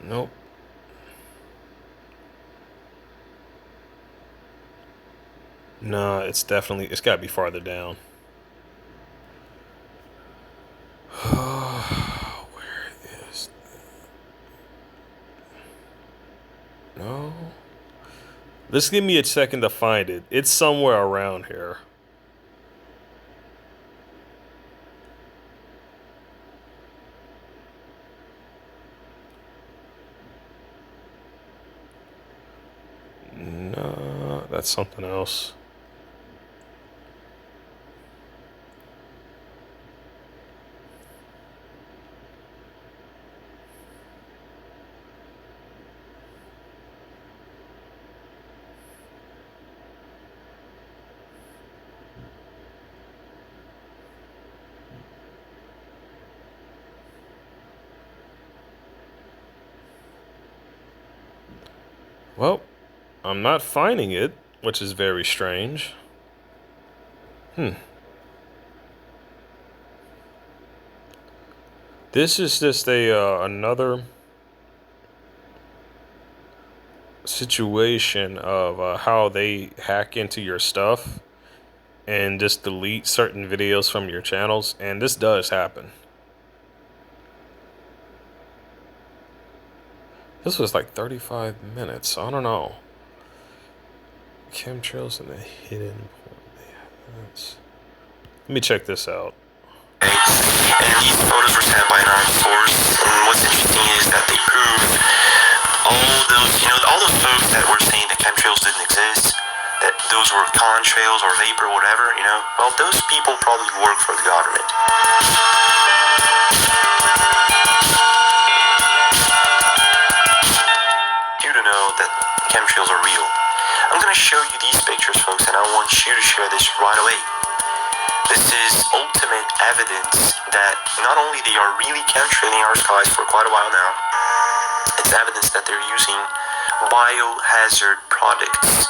Speaker 1: Nope. No, it's got to be farther down. Where is it? No. Just give me a second to find it. It's somewhere around here. No, that's something else. Well, I'm not finding it, which is very strange. This is just another situation of how they hack into your stuff and just delete certain videos from your channels, and this does happen. This was like 35 minutes, so I don't know. Chemtrails and the hidden point. Let me check this out.
Speaker 6: And these photos were sent by an armed force, and what's interesting is that they prove all those folks that were saying that chemtrails didn't exist, that those were contrails or vapor or whatever, well, those people probably work for the government. You to know that chemtrails are real. I'm going to show you these pictures, folks, and I want you to share this right away. This is ultimate evidence that not only they are really chemtrailing our skies for quite a while now, it's evidence that they're using biohazard products.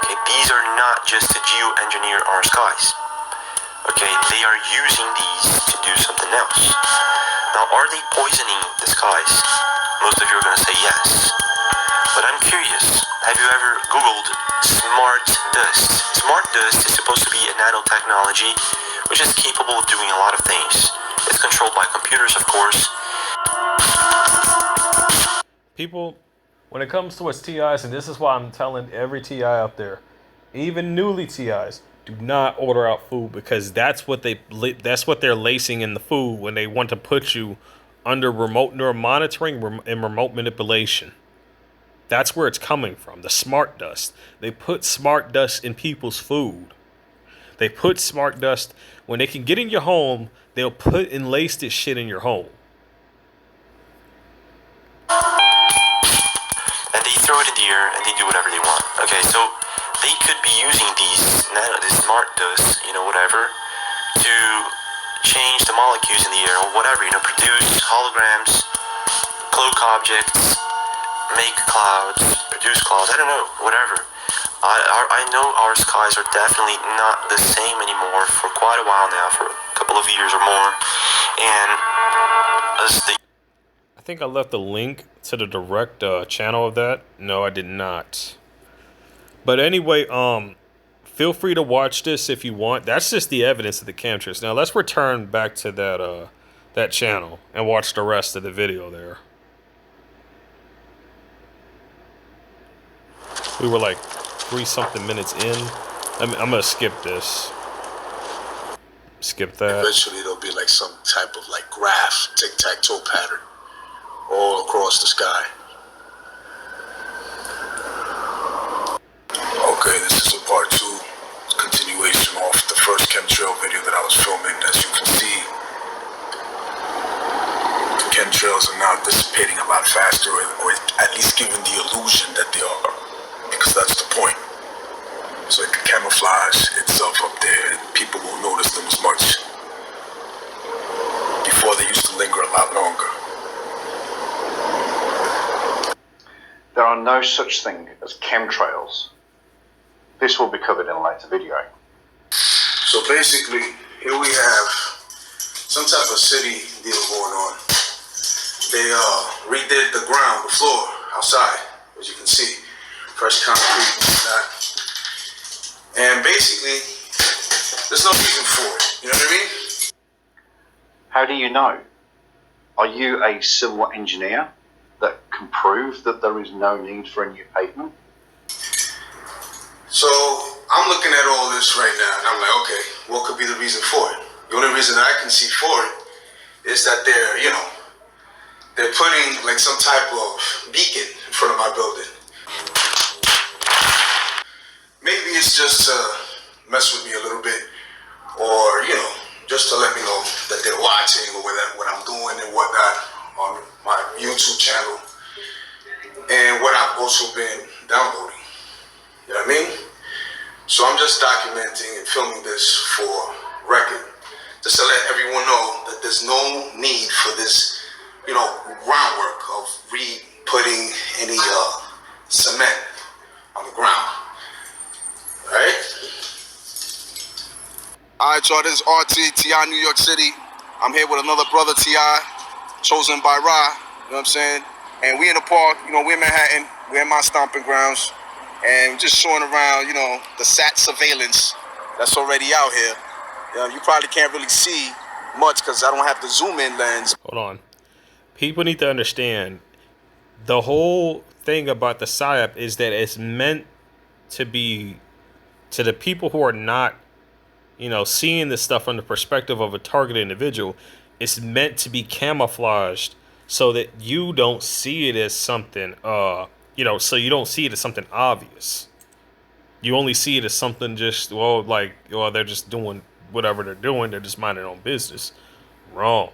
Speaker 6: Okay, these are not just to geoengineer our skies. Okay, they are using these to do something else. Now, are they poisoning the skies? Most of you are going to say yes. But I'm curious, have you ever Googled smart dust? Smart dust is supposed to be a nanotechnology which is capable of doing a lot of things. It's controlled by computers, of course.
Speaker 1: People, when it comes towards TIs, and this is why I'm telling every TI out there, even newly TIs, do not order out food, because that's what they're lacing in the food when they want to put you under remote neural monitoring and remote manipulation. That's where it's coming from, the smart dust. They put smart dust in people's food. They put smart dust, when they can get in your home, they'll put and lace this shit in your home.
Speaker 6: And they throw it in the air and they do whatever they want. Okay, so they could be using this smart dust, whatever, to change the molecules in the air or whatever, produce holograms, cloak objects, make clouds, produce clouds, I don't know, whatever. I know our skies are definitely not the same anymore for quite a while now, for a couple of years or more. And
Speaker 1: I think I left a link to the direct channel of that. No, I did not. But anyway, feel free to watch this if you want. That's just the evidence of the chemtrails. Now let's return back to that channel and watch the rest of the video there. We were like 3-something minutes in. I'm gonna skip this. Skip that.
Speaker 3: Eventually there'll be like some type of like graph, tic-tac-toe pattern all across the sky. Okay, this is a part 2, continuation off the first chemtrail video that I was filming. As you can see, the chemtrails are now dissipating a lot faster, or at least giving the illusion that they are, because that's the point. So it can camouflage itself up there and people won't notice them as much. Before, they used to linger a lot longer.
Speaker 2: There are no such thing as chemtrails. This will be covered in a later video.
Speaker 3: So basically, here we have some type of city deal going on. They redid the ground, the floor, outside, as you can see. Fresh concrete and whatnot. And basically, there's no reason for it. You know what I mean?
Speaker 2: How do you know? Are you a civil engineer that can prove that there is no need for a new pavement?
Speaker 3: So I'm looking at all this right now, and I'm like, okay, what could be the reason for it? The only reason I can see for it is that they're putting like some type of beacon in front of my building. Maybe it's just to mess with me a little bit, or just to let me know that they're watching or what I'm doing and whatnot on my YouTube channel, and what I've also been downloading. You know what I mean? So I'm just documenting and filming this for record, just to let everyone know that there's no need for this, groundwork of re-putting any cement on the ground. Right? Alright, y'all, this is RT, TI, New York City. I'm here with another brother, TI, chosen by Ra, you know what I'm saying? And we in the park, you know, we're in Manhattan, we're in my stomping grounds, and just showing around, you know, the SAT surveillance that's already out here. You probably can't really see much because I don't have the zoom in lens.
Speaker 1: Hold on. People need to understand the whole thing about the PSYOP is that it's meant to be to the people who are not, you know, seeing this stuff from the perspective of a targeted individual. It's meant to be camouflaged so that you don't see it as something, you know, so you don't see it as something obvious. You only see it as something just, well, like, well, they're just doing whatever they're doing. They're just minding their own business. Wrong.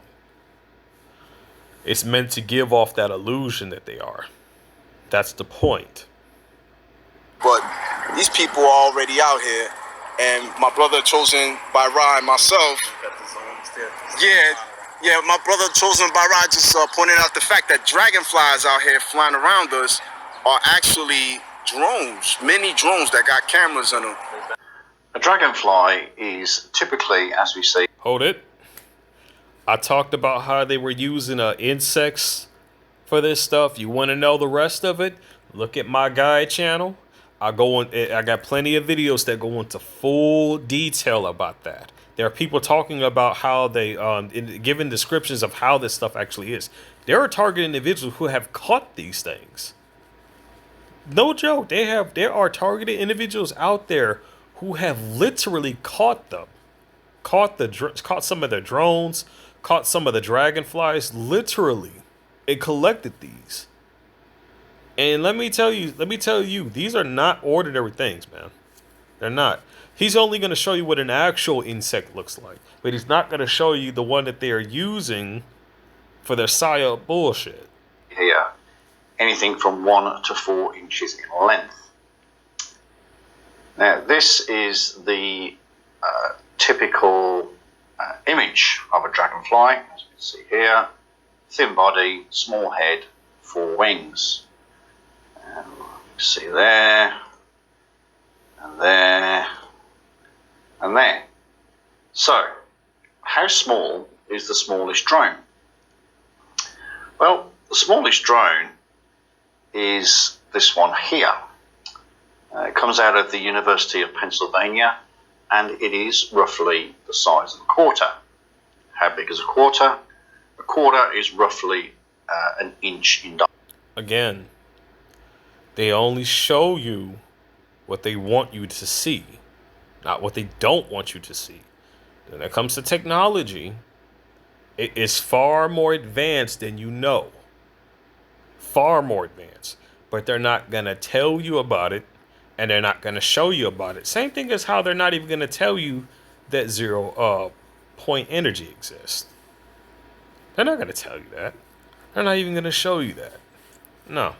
Speaker 1: It's meant to give off that illusion that they are. That's the point.
Speaker 3: But these people are already out here, and my brother chosen by Ra and myself. Yeah, my brother chosen by Ra just pointed out the fact that dragonflies out here flying around us are actually drones, mini drones that got cameras in them.
Speaker 2: A dragonfly is typically, as we see,
Speaker 1: Hold it. I talked about how they were using insects for this stuff. You want to know the rest of it? Look at my guide channel. I got plenty of videos that go into full detail about that. There are people talking about how they, giving descriptions of how this stuff actually is. There are targeted individuals who have caught these things. No joke. There are targeted individuals out there who have literally caught them. Caught some of their drones, caught some of the dragonflies, literally, and collected these. And let me tell you, these are not ordinary things, man. They're not. He's only going to show you what an actual insect looks like, but he's not going to show you the one that they are using for their PSYOP bullshit.
Speaker 2: Here, anything from 1 to 4 inches in length. Now, this is the typical image of a dragonfly, as you can see here. Thin body, small head, 4 wings. And you see there, and there, and there. So, how small is the smallest drone? Well, the smallest drone is this one here. It comes out of the University of Pennsylvania, and it is roughly the size of a quarter. How big is a quarter? A quarter is roughly an inch in diameter.
Speaker 1: Again, they only show you what they want you to see, not what they don't want you to see. When it comes to technology, it is far more advanced than you know. Far more advanced. But they're not going to tell you about it, and they're not going to show you about it. Same thing as how they're not even going to tell you that zero point energy exists. They're not going to tell you that. They're not even going to show you that. No.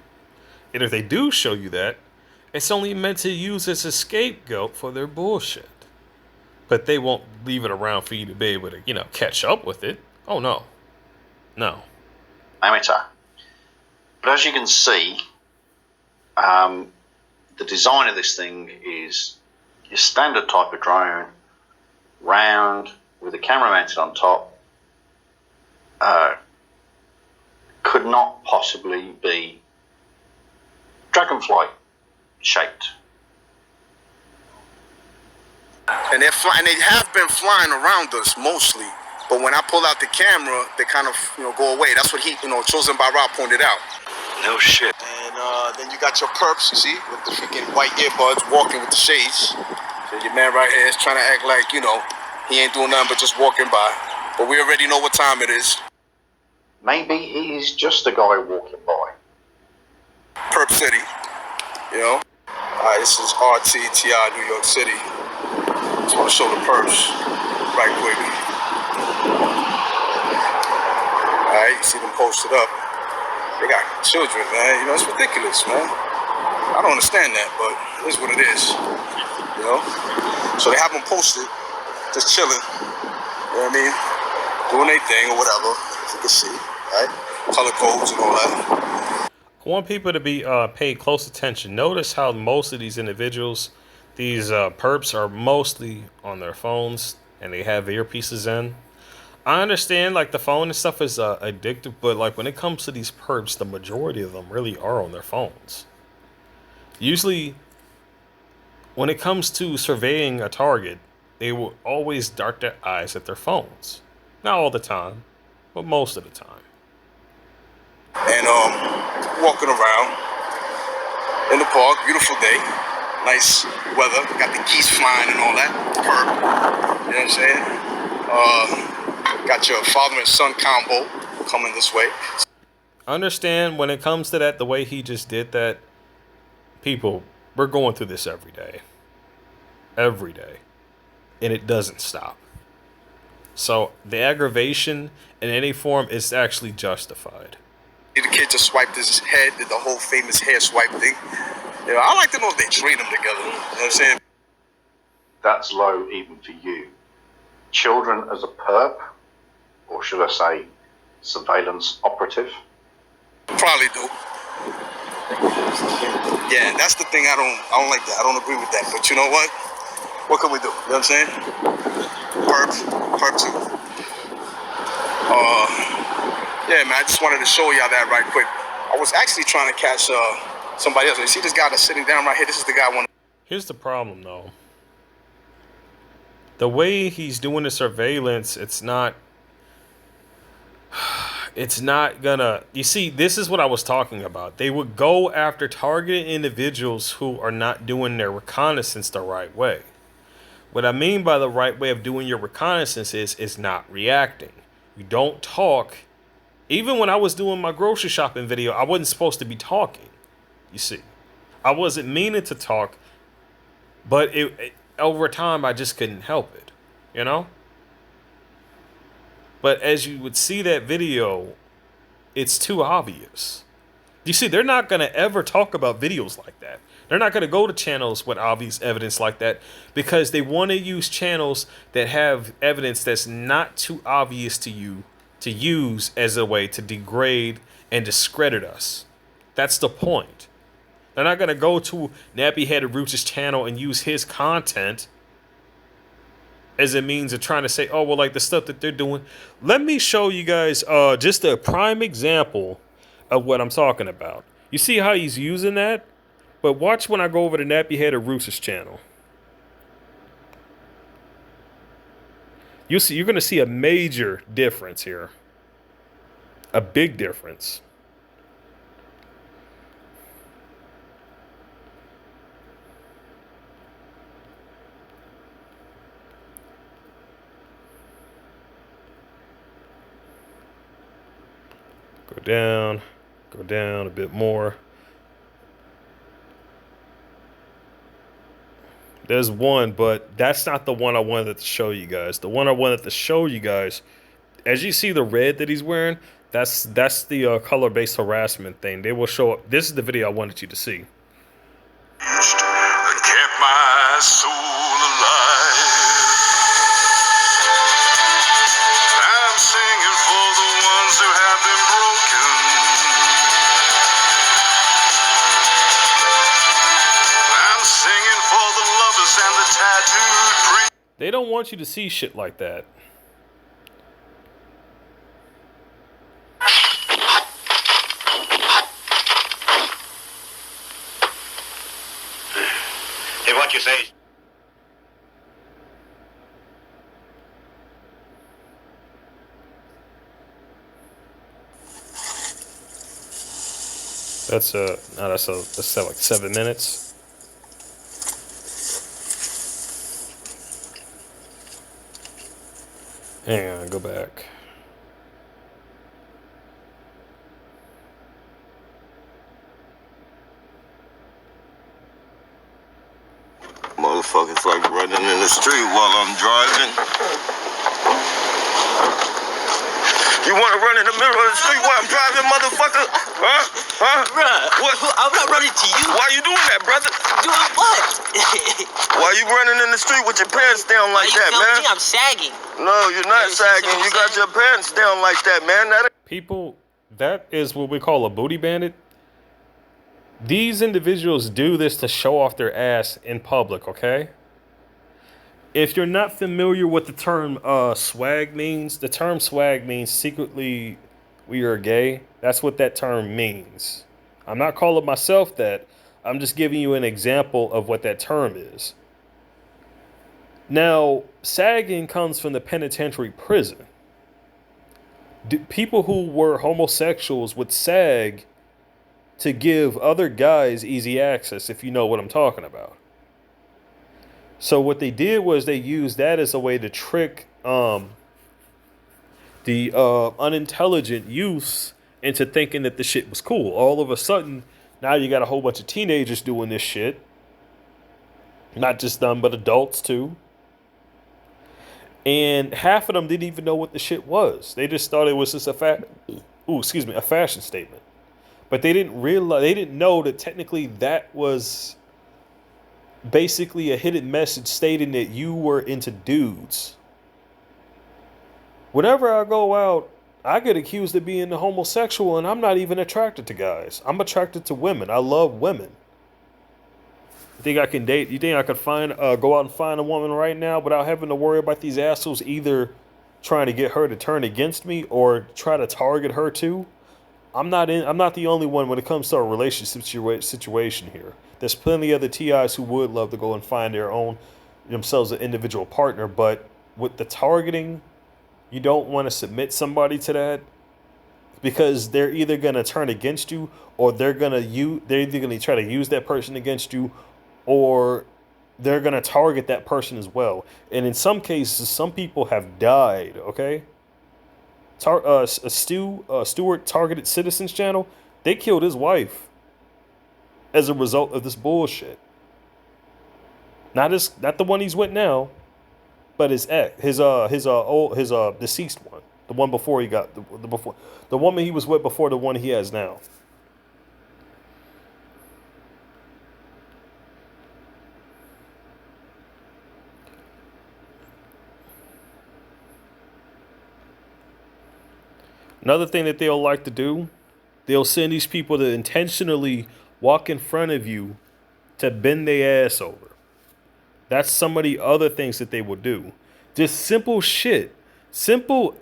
Speaker 1: And if they do show you that, it's only meant to use as a scapegoat for their bullshit. But they won't leave it around for you to be able to, you know, catch up with it. Oh, no. No.
Speaker 2: Diameter. But as you can see, the design of this thing is your standard type of drone, round, with a camera mounted on top. Could not possibly be dragonfly shaped.
Speaker 3: And they're flying. They have been flying around us mostly, but when I pull out the camera, they kind of, you know, go away. That's what he, you know, chosen by Rob pointed out.
Speaker 6: No shit.
Speaker 3: And then you got your perps, you see, with the freaking white earbuds, walking with the shades. So your man right here is trying to act like, you know, he ain't doing nothing but just walking by. But we already know what time it is.
Speaker 2: Maybe he is just a guy walking by.
Speaker 3: Perp City, you know. Alright, this is RTTI New York City. Just want to show the perps right quick. Alright, you see them posted up. They got children, man. You know, it's ridiculous, man. I don't understand that, but it is what it is. You know? So they have them posted, just chilling. You know what I mean? Doing their thing or whatever, as you can see, right? Color codes and all that.
Speaker 1: I want people to be pay close attention. Notice how most of these individuals, these perps, are mostly on their phones and they have earpieces in. I understand like the phone and stuff is addictive, but like when it comes to these perps, the majority of them really are on their phones. Usually, when it comes to surveying a target, they will always dart their eyes at their phones. Not all the time, but most of the time.
Speaker 3: And walking around in the park, beautiful day, nice weather, got the geese flying and all that. Perp, you know what I'm saying? Got your father and son combo coming this way.
Speaker 1: Understand when it comes to that, the way he just did that, people, we're going through this every day. Every day. And it doesn't stop. So the aggravation in any form is actually justified.
Speaker 3: The kid just swiped his head, did the whole famous hair swipe thing. You know, I like to know if they train them together. You know what I'm saying?
Speaker 2: That's low even for you. Children as a perp, or should I say, surveillance operative?
Speaker 3: Probably do. Yeah, that's the thing I don't like that. I don't agree with that. But you know what? What can we do? You know what I'm saying? Perp too. Yeah, man, I just wanted to show y'all that right quick. I was actually trying to catch somebody else. You see this guy that's sitting down right here? This is the guy I want.
Speaker 1: Here's the problem, though. The way he's doing the surveillance, it's not gonna... You see, this is what I was talking about. They would go after targeted individuals who are not doing their reconnaissance the right way. What I mean by the right way of doing your reconnaissance is not reacting. You don't talk. Even when I was doing my grocery shopping video, I wasn't supposed to be talking. You see, I wasn't meaning to talk, but over time, I just couldn't help it, you know? But as you would see that video, it's too obvious. You see, they're not going to ever talk about videos like that. They're not going to go to channels with obvious evidence like that because they want to use channels that have evidence that's not too obvious to you to use as a way to degrade and discredit us. That's the point. They're not going to go to Nappy Headed Roots' channel and use his content as a means of trying to say, oh, well, like the stuff that they're doing. Let me show you guys just a prime example of what I'm talking about. You see how he's using that? But watch when I go over to Nappy Headed Roots' channel. You're going to see a major difference here. A big difference. Go down a bit more. There's one, but that's not the one I wanted to show you guys. The one I wanted to show you guys, as you see the red that he's wearing, that's the color-based harassment thing. They will show up. This is the video I wanted you to see.
Speaker 7: And kept my soul alive. I'm singing for the ones who have been broken. I'm singing for the lovers and the tattooed priests.
Speaker 1: They don't want you to see shit like that.
Speaker 2: Hey, what you say?
Speaker 1: That's like 7 minutes. Hang on, go back.
Speaker 3: Motherfuckers like running in the street while I'm driving. You want to run in the middle of the street while I'm driving, motherfucker? Huh?
Speaker 8: Bruh,
Speaker 3: What?
Speaker 8: I'm not running to you.
Speaker 3: Why you doing that, brother?
Speaker 8: Doing what?
Speaker 3: Why you running in the street with your pants down
Speaker 8: Why
Speaker 3: like
Speaker 8: you
Speaker 3: that,
Speaker 8: telling
Speaker 3: man?
Speaker 8: me I'm sagging?
Speaker 3: No, you're not
Speaker 8: You see
Speaker 3: sagging.
Speaker 8: what I'm
Speaker 3: You got
Speaker 8: saying?
Speaker 3: your pants down like that, man. That
Speaker 1: People, that is what we call a booty bandit. These individuals do this to show off their ass in public, okay? If you're not familiar with the term swag means, the term swag means secretly we are gay. That's what that term means. I'm not calling myself that. I'm just giving you an example of what that term is. Now, sagging comes from the penitentiary prison. People who were homosexuals would sag to give other guys easy access, if you know what I'm talking about. So what they did was they used that as a way to trick the unintelligent youths into thinking that the shit was cool. All of a sudden, now you got a whole bunch of teenagers doing this shit. Not just them, but adults too. And half of them didn't even know what the shit was. They just thought it was just a fashion statement. But they didn't know that technically that was basically a hidden message stating that you were into dudes. Whenever I go out, I get accused of being a homosexual, and I'm not even attracted to guys. I'm attracted to women. I love women. You think I can date? You think I could go out and find a woman right now without having to worry about these assholes either trying to get her to turn against me or try to target her too? I'm not the only one when it comes to a relationship situation here. There's plenty of other TIs who would love to go and find themselves an individual partner, but with the targeting, you don't want to submit somebody to that because they're either gonna turn against you or they're either gonna try to use that person against you, or they're gonna target that person as well. And in some cases, some people have died. Okay. Stewart Targeted Citizens channel, they killed his wife as a result of this bullshit. Not the one he's with now, but his deceased one, the one before he got the woman he was with before the one he has now. Another thing that they'll like to do, they'll send these people to intentionally walk in front of you to bend their ass over. That's some of the other things that they will do. Just simple shit. Simple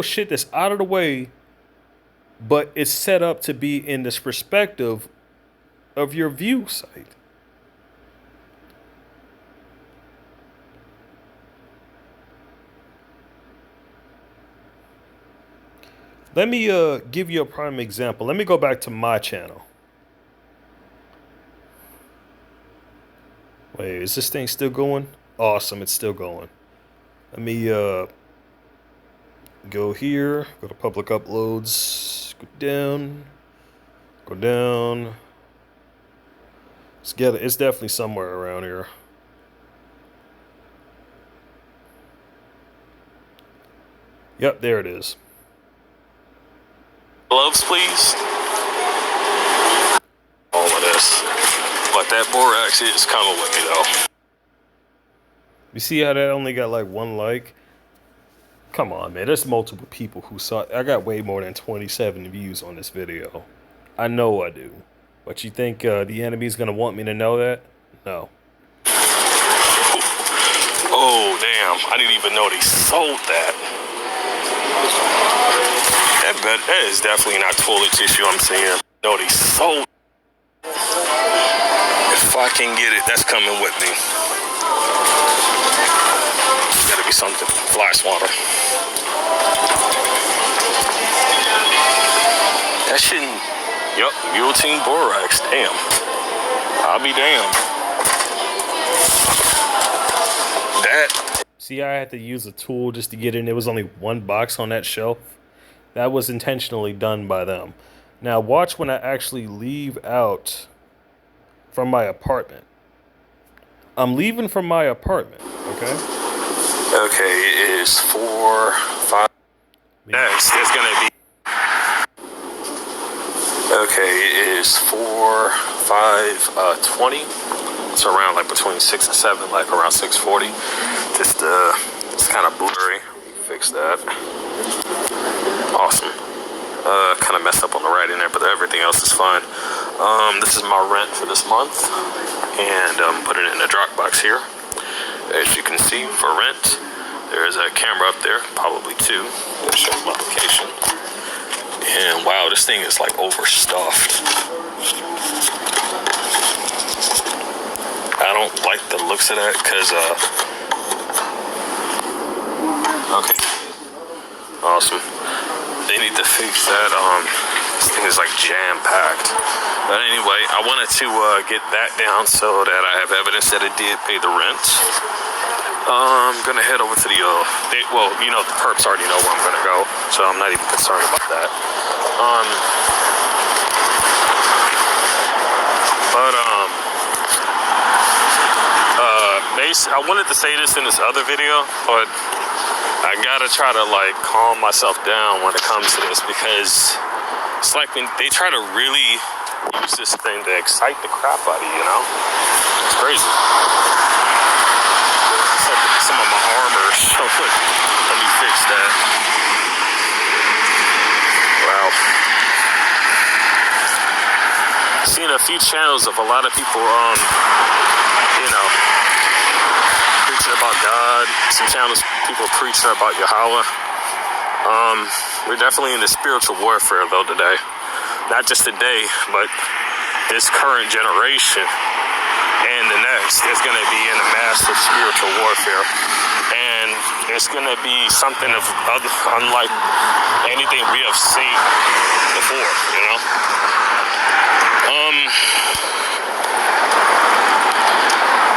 Speaker 1: shit that's out of the way, but it's set up to be in this perspective of your view site. Let me give you a prime example. Let me go back to my channel. Wait, is this thing still going? Awesome, it's still going. Let me go here, go to public uploads, go down. Let's get it. It's definitely somewhere around here. Yep, there it is.
Speaker 5: Gloves, please. All of this. But that borax is coming with me, though.
Speaker 1: You see how that only got like 1 like? Come on, man. There's multiple people who saw it. I got way more than 27 views on this video. I know I do. But you think the enemy's going to want me to know that? No.
Speaker 5: Oh, damn. I didn't even know they sold that. That is definitely not toilet tissue, I'm saying. No, they sold. If I can get it, that's coming with me. Gotta be something. Fly swatter. That shouldn't. Yup, Mule Borax. Damn. I'll be damned. That.
Speaker 1: See, I had to use a tool just to get in. There was only 1 box on that shelf. That was intentionally done by them. Now watch when I actually leave out from my apartment. I'm leaving from my apartment, okay?
Speaker 5: Okay, it is 4, 5. Next, there's gonna be. Okay, it is 4, 5, 20. It's around like between 6 and 7, like around 6:40. Just it's kind of blurry. Fix that. Awesome. Kind of messed up on the writing there, but everything else is fine. This is my rent for this month, and put it in a Dropbox here. As you can see, for rent, there is a camera up there, probably two. That shows my location. And wow, this thing is like overstuffed. I don't like the looks of that because, okay, awesome. They need to fix that. This thing is like jam-packed. But anyway, I wanted to get that down so that I have evidence that it did pay the rent. I'm gonna head over to the, well, you know, the perps already know where I'm gonna go, so I'm not even concerned about that. I wanted to say this in this other video, but I gotta try to like calm myself down when it comes to this, because it's like when they try to really use this thing to excite the crap out of you, you know? It's crazy. Some of my armor, so let me fix that. Wow. Seen a few channels of a lot of people, you know, preaching about God. Some channels, people preaching about Yahweh. We're definitely in the spiritual warfare though today. Not just today, but this current generation and the next is going to be in a massive spiritual warfare. And it's going to be something of unlike anything we have seen before, you know?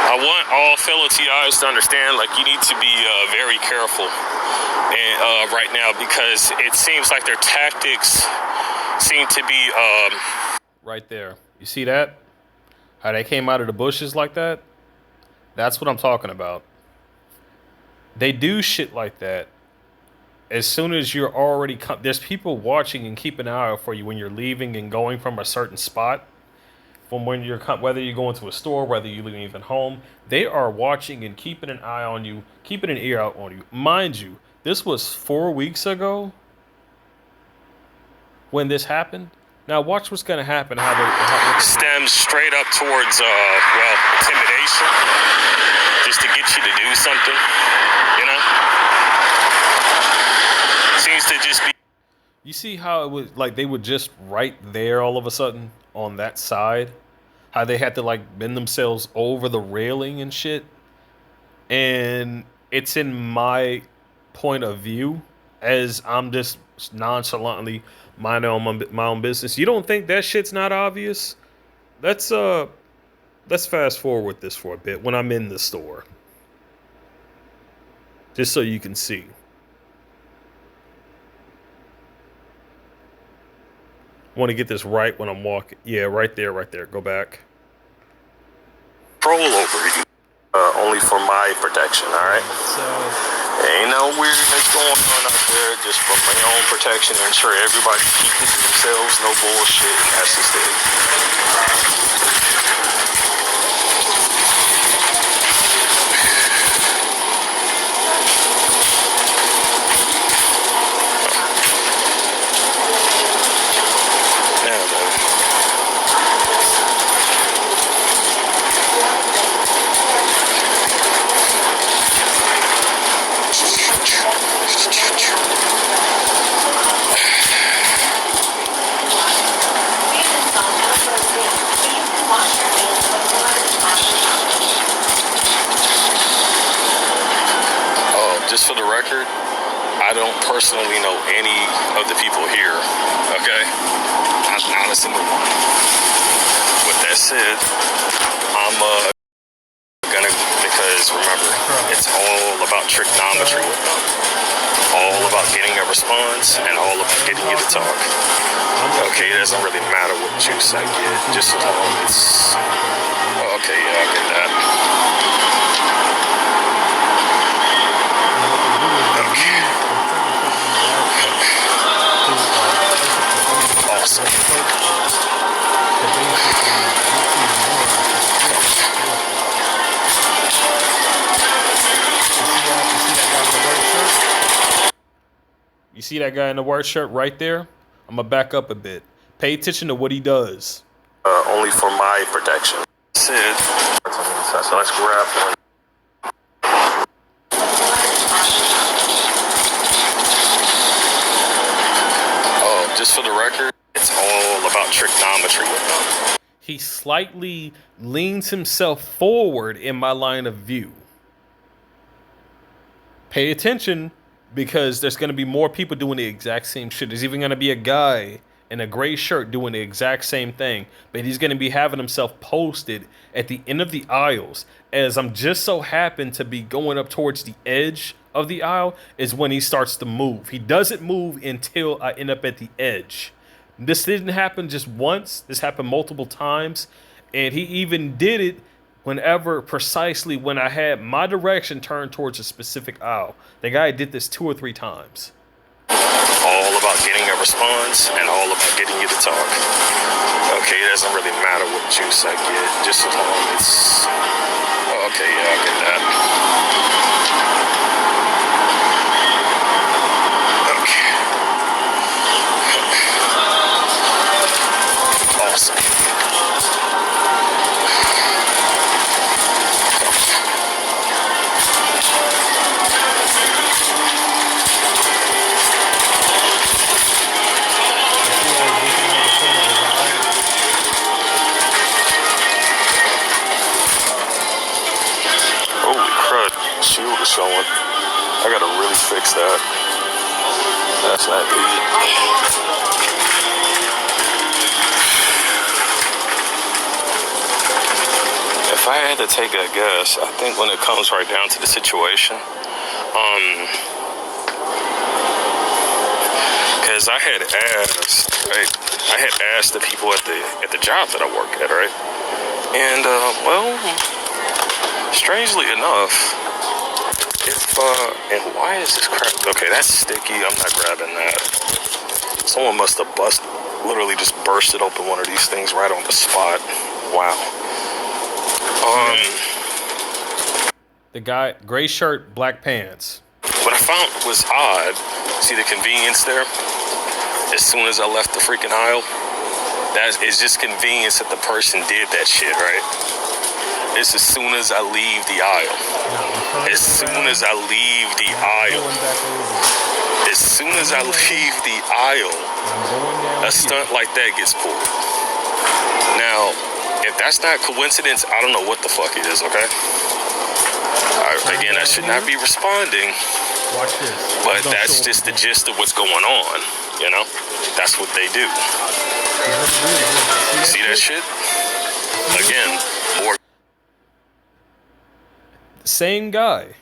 Speaker 5: I want all fellow TIs to understand, like, you need to be very careful and, right now, because it seems like their tactics seem to be...
Speaker 1: Right there. You see that? How they came out of the bushes like that? That's what I'm talking about. They do shit like that. As soon as you're already... There's people watching and keeping an eye out for you when you're leaving and going from a certain spot. From when you're... Whether you're going to a store, whether you're leaving home. They are watching and keeping an eye on you. Keeping an ear out on you. Mind you, this was 4 weeks ago when this happened. Now watch what's going to happen. How
Speaker 5: stems straight up towards, well, intimidation. Just to get you to do something, you know? Seems to just be...
Speaker 1: You see how it was, like, they were just right there all of a sudden on that side? How they had to, like, bend themselves over the railing and shit? And it's in my point of view, as I'm just nonchalantly minding my own business. You don't think that shit's not obvious? Let's fast forward this for a bit when I'm in the store, just so you can see. Want to get this right when I'm walking. Yeah, right there, right there. Go back.
Speaker 5: Control over you, only for my protection. All right. So. Ain't no weirdness going on out there, just for my own protection and ensure everybody keeping to themselves, no bullshit, and that's just it. Just for the record, I don't personally know any of the people here, okay? Not a single one. With that said, I'm gonna, because remember, it's all about trigonometry with them. All about getting a response and all about getting you to talk. Okay, it doesn't really matter what juice I get, just as long as it's... Okay, yeah, I get that.
Speaker 1: You see that guy in the white shirt right there? I'm gonna back up a bit. Pay attention to what he does.
Speaker 5: only for my protection. That's it. So let's grab one. Oh, just for the record, it's all about trigonometry with them.
Speaker 1: He slightly leans himself forward in my line of view. Pay attention, because there's going to be more people doing the exact same shit. There's even going to be a guy in a gray shirt doing the exact same thing, but he's going to be having himself posted at the end of the aisles. As I'm just so happen to be going up towards the edge of the aisle is when he starts to move. He doesn't move until I end up at the edge. This didn't happen just once. This happened multiple times. And he even did it precisely when I had my direction turned towards a specific aisle. The guy did this 2 or 3 times.
Speaker 5: All about getting a response and all about getting you to talk. Okay, it doesn't really matter what juice I get, just as long as it's... Oh, okay, yeah, I'll get that. Okay. Awesome. Shield is showing. I gotta really fix that. That's not good. If I had to take a guess, I think when it comes right down to the situation, because I had asked, right? I had asked the people at the job that I work at, right? And well, strangely enough. And why is this crap? Okay, that's sticky. I'm not grabbing that. Someone must have literally just bursted open one of these things right on the spot. Wow.
Speaker 1: The guy, gray shirt, black pants.
Speaker 5: What I found was odd. See the convenience there? As soon as I left the freaking aisle, it's just convenience that the person did that shit, right? It's as soon as I leave the aisle. As soon as I leave the aisle. As soon as I leave the aisle, a stunt like that gets pulled. Now, if that's not coincidence, I don't know what the fuck it is, okay? Again, I should not be responding.
Speaker 1: Watch this.
Speaker 5: But that's just the gist of what's going on, you know? That's what they do. See that shit? Again, more.
Speaker 1: Same guy.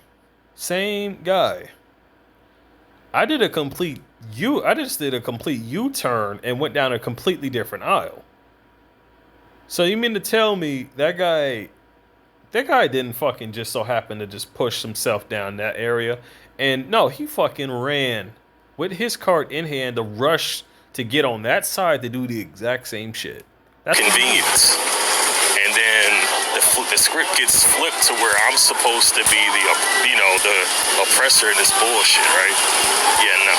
Speaker 1: I just did a complete U-turn and went down a completely different aisle. So you mean to tell me that guy didn't fucking just so happen to just push himself down that area? And no, he fucking ran with his cart in hand to rush to get on that side to do the exact same shit. That's
Speaker 5: convenience. And then the script gets flipped to where I'm supposed to be the oppressor in this bullshit, right? Yeah, no.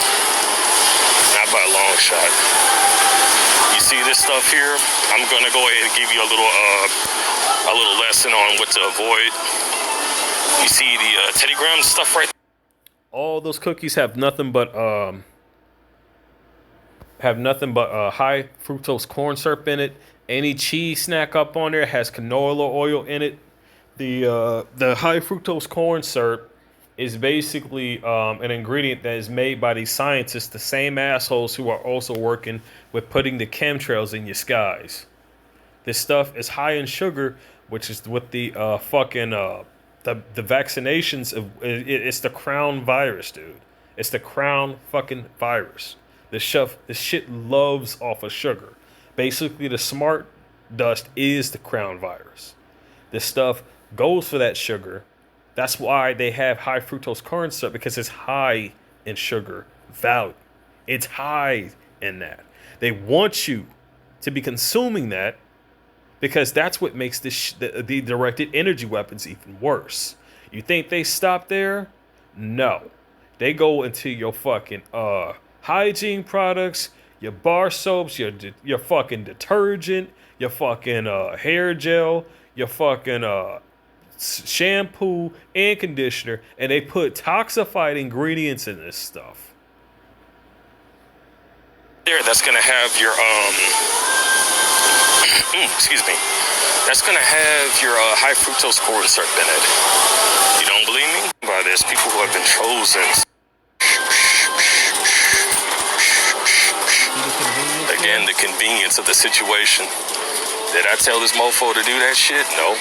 Speaker 5: Not by a long shot. You see this stuff here? I'm gonna go ahead and give you a little lesson on what to avoid. You see the Teddy Graham stuff right there?
Speaker 1: All those cookies have nothing but high fructose corn syrup in it. Any cheese snack up on there has canola oil in it. The high fructose corn syrup is basically an ingredient that is made by these scientists, the same assholes who are also working with putting the chemtrails in your skies. This stuff is high in sugar, which is what the vaccinations of. It's the crown virus, dude. It's the crown fucking virus. This shit loves off of sugar. Basically, the smart dust is the crown virus. This stuff goes for that sugar. That's why they have high fructose corn syrup, because it's high in sugar value. It's high in that. They want you to be consuming that because that's what makes the directed energy weapons even worse. You think they stop there? No. They go into your fucking hygiene products, your bar soaps, your fucking detergent, your fucking hair gel, your fucking shampoo and conditioner, and they put toxified ingredients in this stuff.
Speaker 5: There, that's gonna have your excuse me. That's gonna have your high fructose corn syrup in it. You don't believe me? By this, people who have been chosen. Again, the convenience of the situation. Did I tell this mofo to do that shit? No.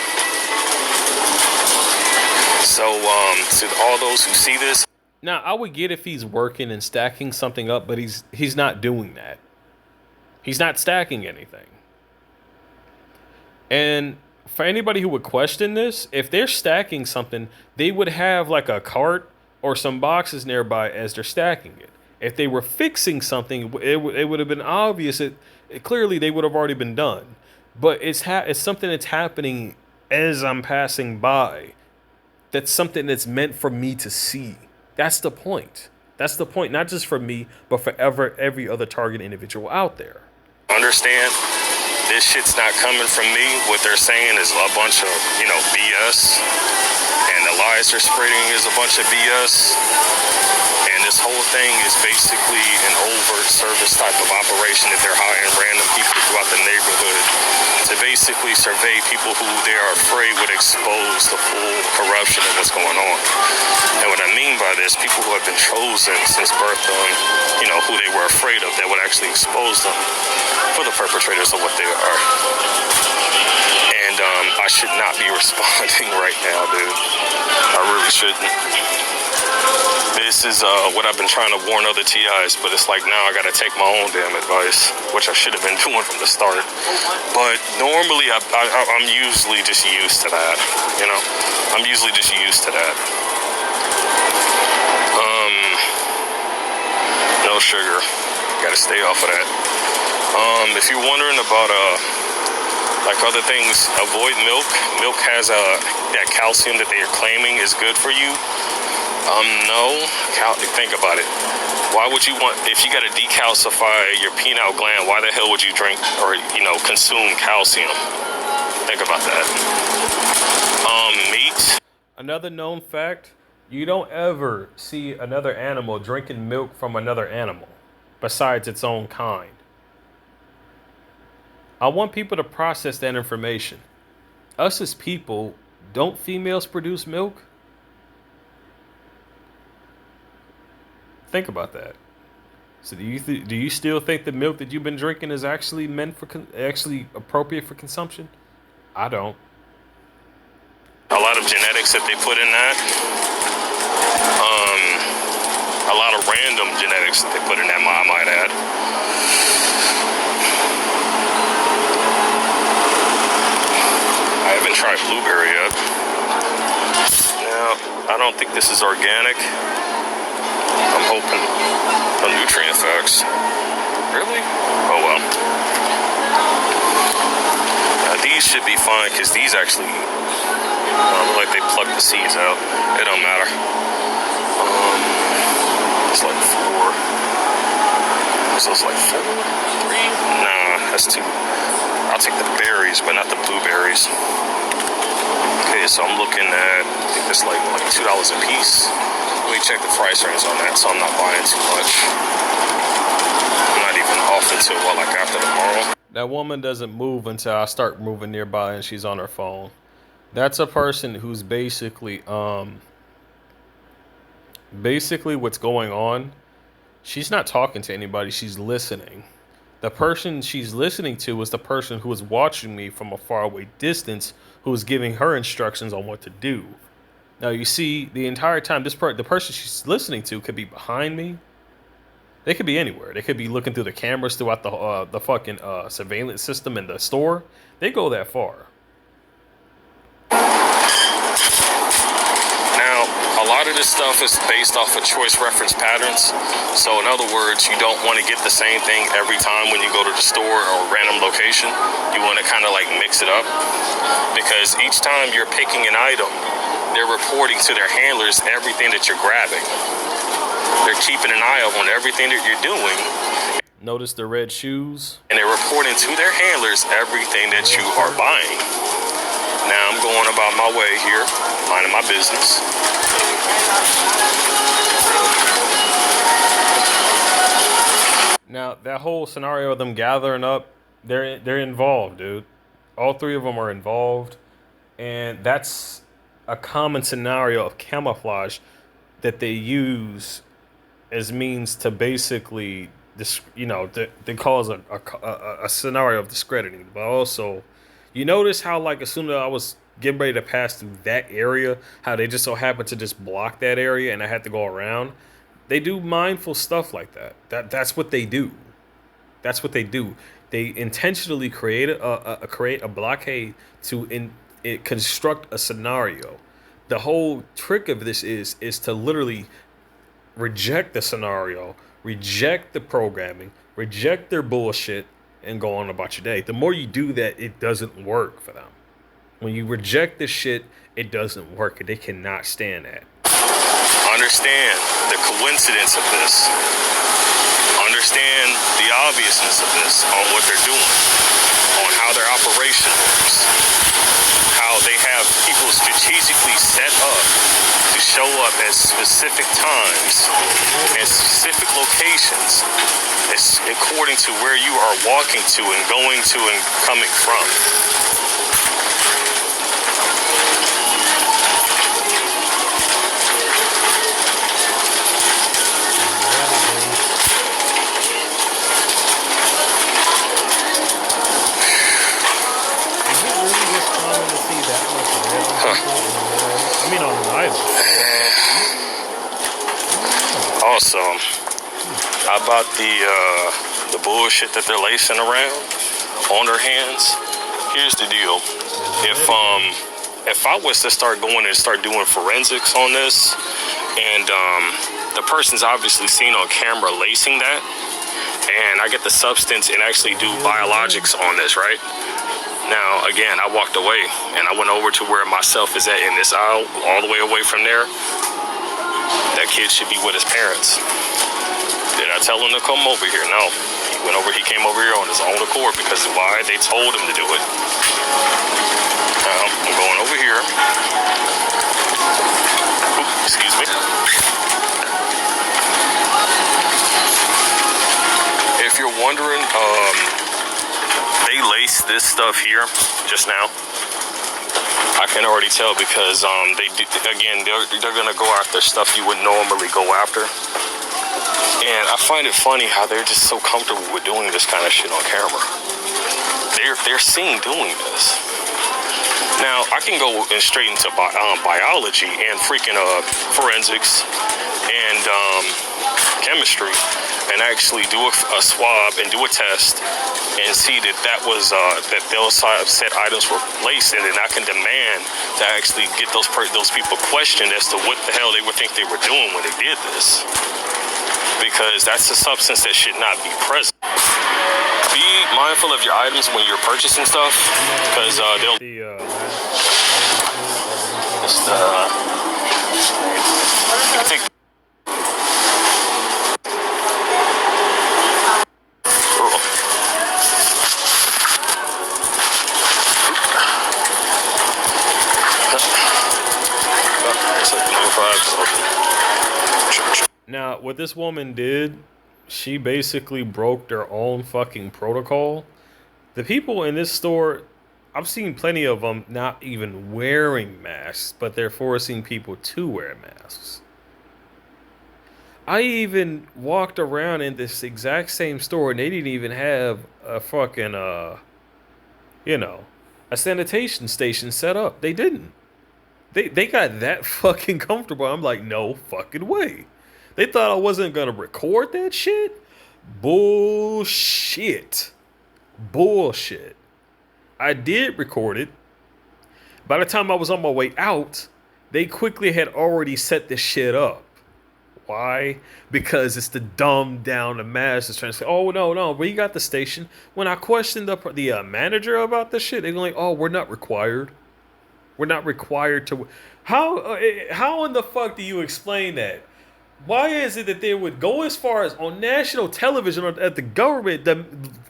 Speaker 5: So, to all those who see this.
Speaker 1: Now, I would get if he's working and stacking something up, but he's not doing that. He's not stacking anything. And for anybody who would question this, if they're stacking something, they would have like a cart or some boxes nearby as they're stacking it. If they were fixing something, it would have been obvious. Clearly they would have already been done. But it's something that's happening as I'm passing by. That's something that's meant for me to see. That's the point. That's the point, not just for me, but for every other target individual out there.
Speaker 5: Understand, this shit's not coming from me. What they're saying is a bunch of, BS. And the lies they're spreading is a bunch of BS. And this whole thing is basically an overt service type of operation that they're hiring random people throughout the neighborhood to basically survey people who they are afraid would expose the full corruption of what's going on. And what I mean by this, people who have been chosen since birth on, who they were afraid of, that would actually expose them for the perpetrators of what they are. And I should not be responding right now, dude. I really shouldn't. This is what I've been trying to warn other TIs, but it's like now I gotta take my own damn advice, which I should have been doing from the start. But normally I'm usually just used to that, I'm usually just used to that. No sugar, gotta stay off of that. If you're wondering about like other things, avoid milk. Milk has that calcium that they are claiming is good for you. No. Think about it. Why would you want, if you got to decalcify your pineal gland, why the hell would you drink or, consume calcium? Think about that. Meat.
Speaker 1: Another known fact, you don't ever see another animal drinking milk from another animal besides its own kind. I want people to process that information. Us as people, don't females produce milk? Think about that. So do you still think the milk that you've been drinking is actually meant for actually appropriate for consumption? I don't.
Speaker 5: A lot of genetics that they put in that. A lot of random genetics that they put in that, I might add. I haven't tried blueberry yet. Now, I don't think this is organic. I'm hoping no nutrient effects. Really? Oh well. These should be fine because these actually look like they plucked the seeds out. It don't matter. It's like 4. So it's like 4? 3? Nah, that's 2. I'll take the berries, but not the blueberries. Okay, so I'm looking at, I think it's like $2 a piece. Let me check the price range on that, so I'm not buying too much. I'm not even off until after tomorrow.
Speaker 1: That woman doesn't move until I start moving nearby and she's on her phone. That's a person who's basically what's going on. She's not talking to anybody, she's listening. The person she's listening to is the person who is watching me from a faraway distance, who is giving her instructions on what to do. Now, you see, the entire time, the person she's listening to could be behind me. They could be anywhere. They could be looking through the cameras throughout the fucking surveillance system in the store. They go that far.
Speaker 5: Now, a lot of this stuff is based off of choice reference patterns. So, in other words, you don't want to get the same thing every time when you go to the store or a random location. You want to kind of like mix it up. Because each time you're picking an item, they're reporting to their handlers everything that you're grabbing. They're keeping an eye on everything that you're doing.
Speaker 1: Notice the red shoes.
Speaker 5: And they're reporting to their handlers everything that you are buying. Now I'm going about my way here, minding my business.
Speaker 1: Now that whole scenario of them gathering up, they're involved, dude. All three of them are involved, and that's a common scenario of camouflage that they use as means to basically, they cause a scenario of discrediting. But also, you notice how, like, as soon as I was getting ready to pass through that area, how they just so happened to just block that area and I had to go around. They do mindful stuff like that. That's what they do. That's what they do. They intentionally create a blockade to construct a scenario. The whole trick of this is to literally reject the scenario, reject the programming, reject their bullshit, and go on about your day. The more you do that, it doesn't work for them. When you reject this shit, it doesn't work. They cannot stand that.
Speaker 5: Understand the coincidence of this. Understand the obviousness of this on what they're doing, on how their operation works, how they have people strategically set up to show up at specific times and specific locations according to where you are walking to and going to and coming from.
Speaker 1: I mean, on an island.
Speaker 5: Also, about the bullshit that they're lacing around on their hands. Here's the deal: if I was to start going and start doing forensics on this, and the person's obviously seen on camera lacing that, and I get the substance and actually do biologics on this, right? Now, again, I walked away and I went over to where myself is at in this aisle, all the way away from there. That kid should be with his parents. Did I tell him to come over here? No. He came over here on his own accord because why? They told him to do it. Now, I'm going over here. Oops, excuse me. If you're wondering, they laced this stuff here just now. I can already tell because they're gonna go after stuff you would normally go after. And I find it funny how they're just so comfortable with doing this kind of shit on camera. They're seen doing this. Now I can go straight into biology and freaking forensics and chemistry, and actually do a swab and do a test and see that was that those said items were laced, and then I can demand to actually get those people questioned as to what the hell they would think they were doing when they did this, because that's a substance that should not be present. Be mindful of your items when you're purchasing stuff, because they'll take.
Speaker 1: Now, what this woman did, she basically broke their own fucking protocol. The people in this store, I've seen plenty of them not even wearing masks, but they're forcing people to wear masks. I even walked around in this exact same store and they didn't even have a fucking, a sanitation station set up. They didn't. They got that fucking comfortable. I'm like, no fucking way. They thought I wasn't going to record that shit? Bullshit. Bullshit. I did record it. By the time I was on my way out, they quickly had already set this shit up. Why? Because it's the dumbed down, the masses trying to say, oh, no, we got the station. When I questioned the manager about this shit, they're like, oh, we're not required. We're not required to. How in the fuck do you explain that? Why is it that they would go as far as on national television or at the government,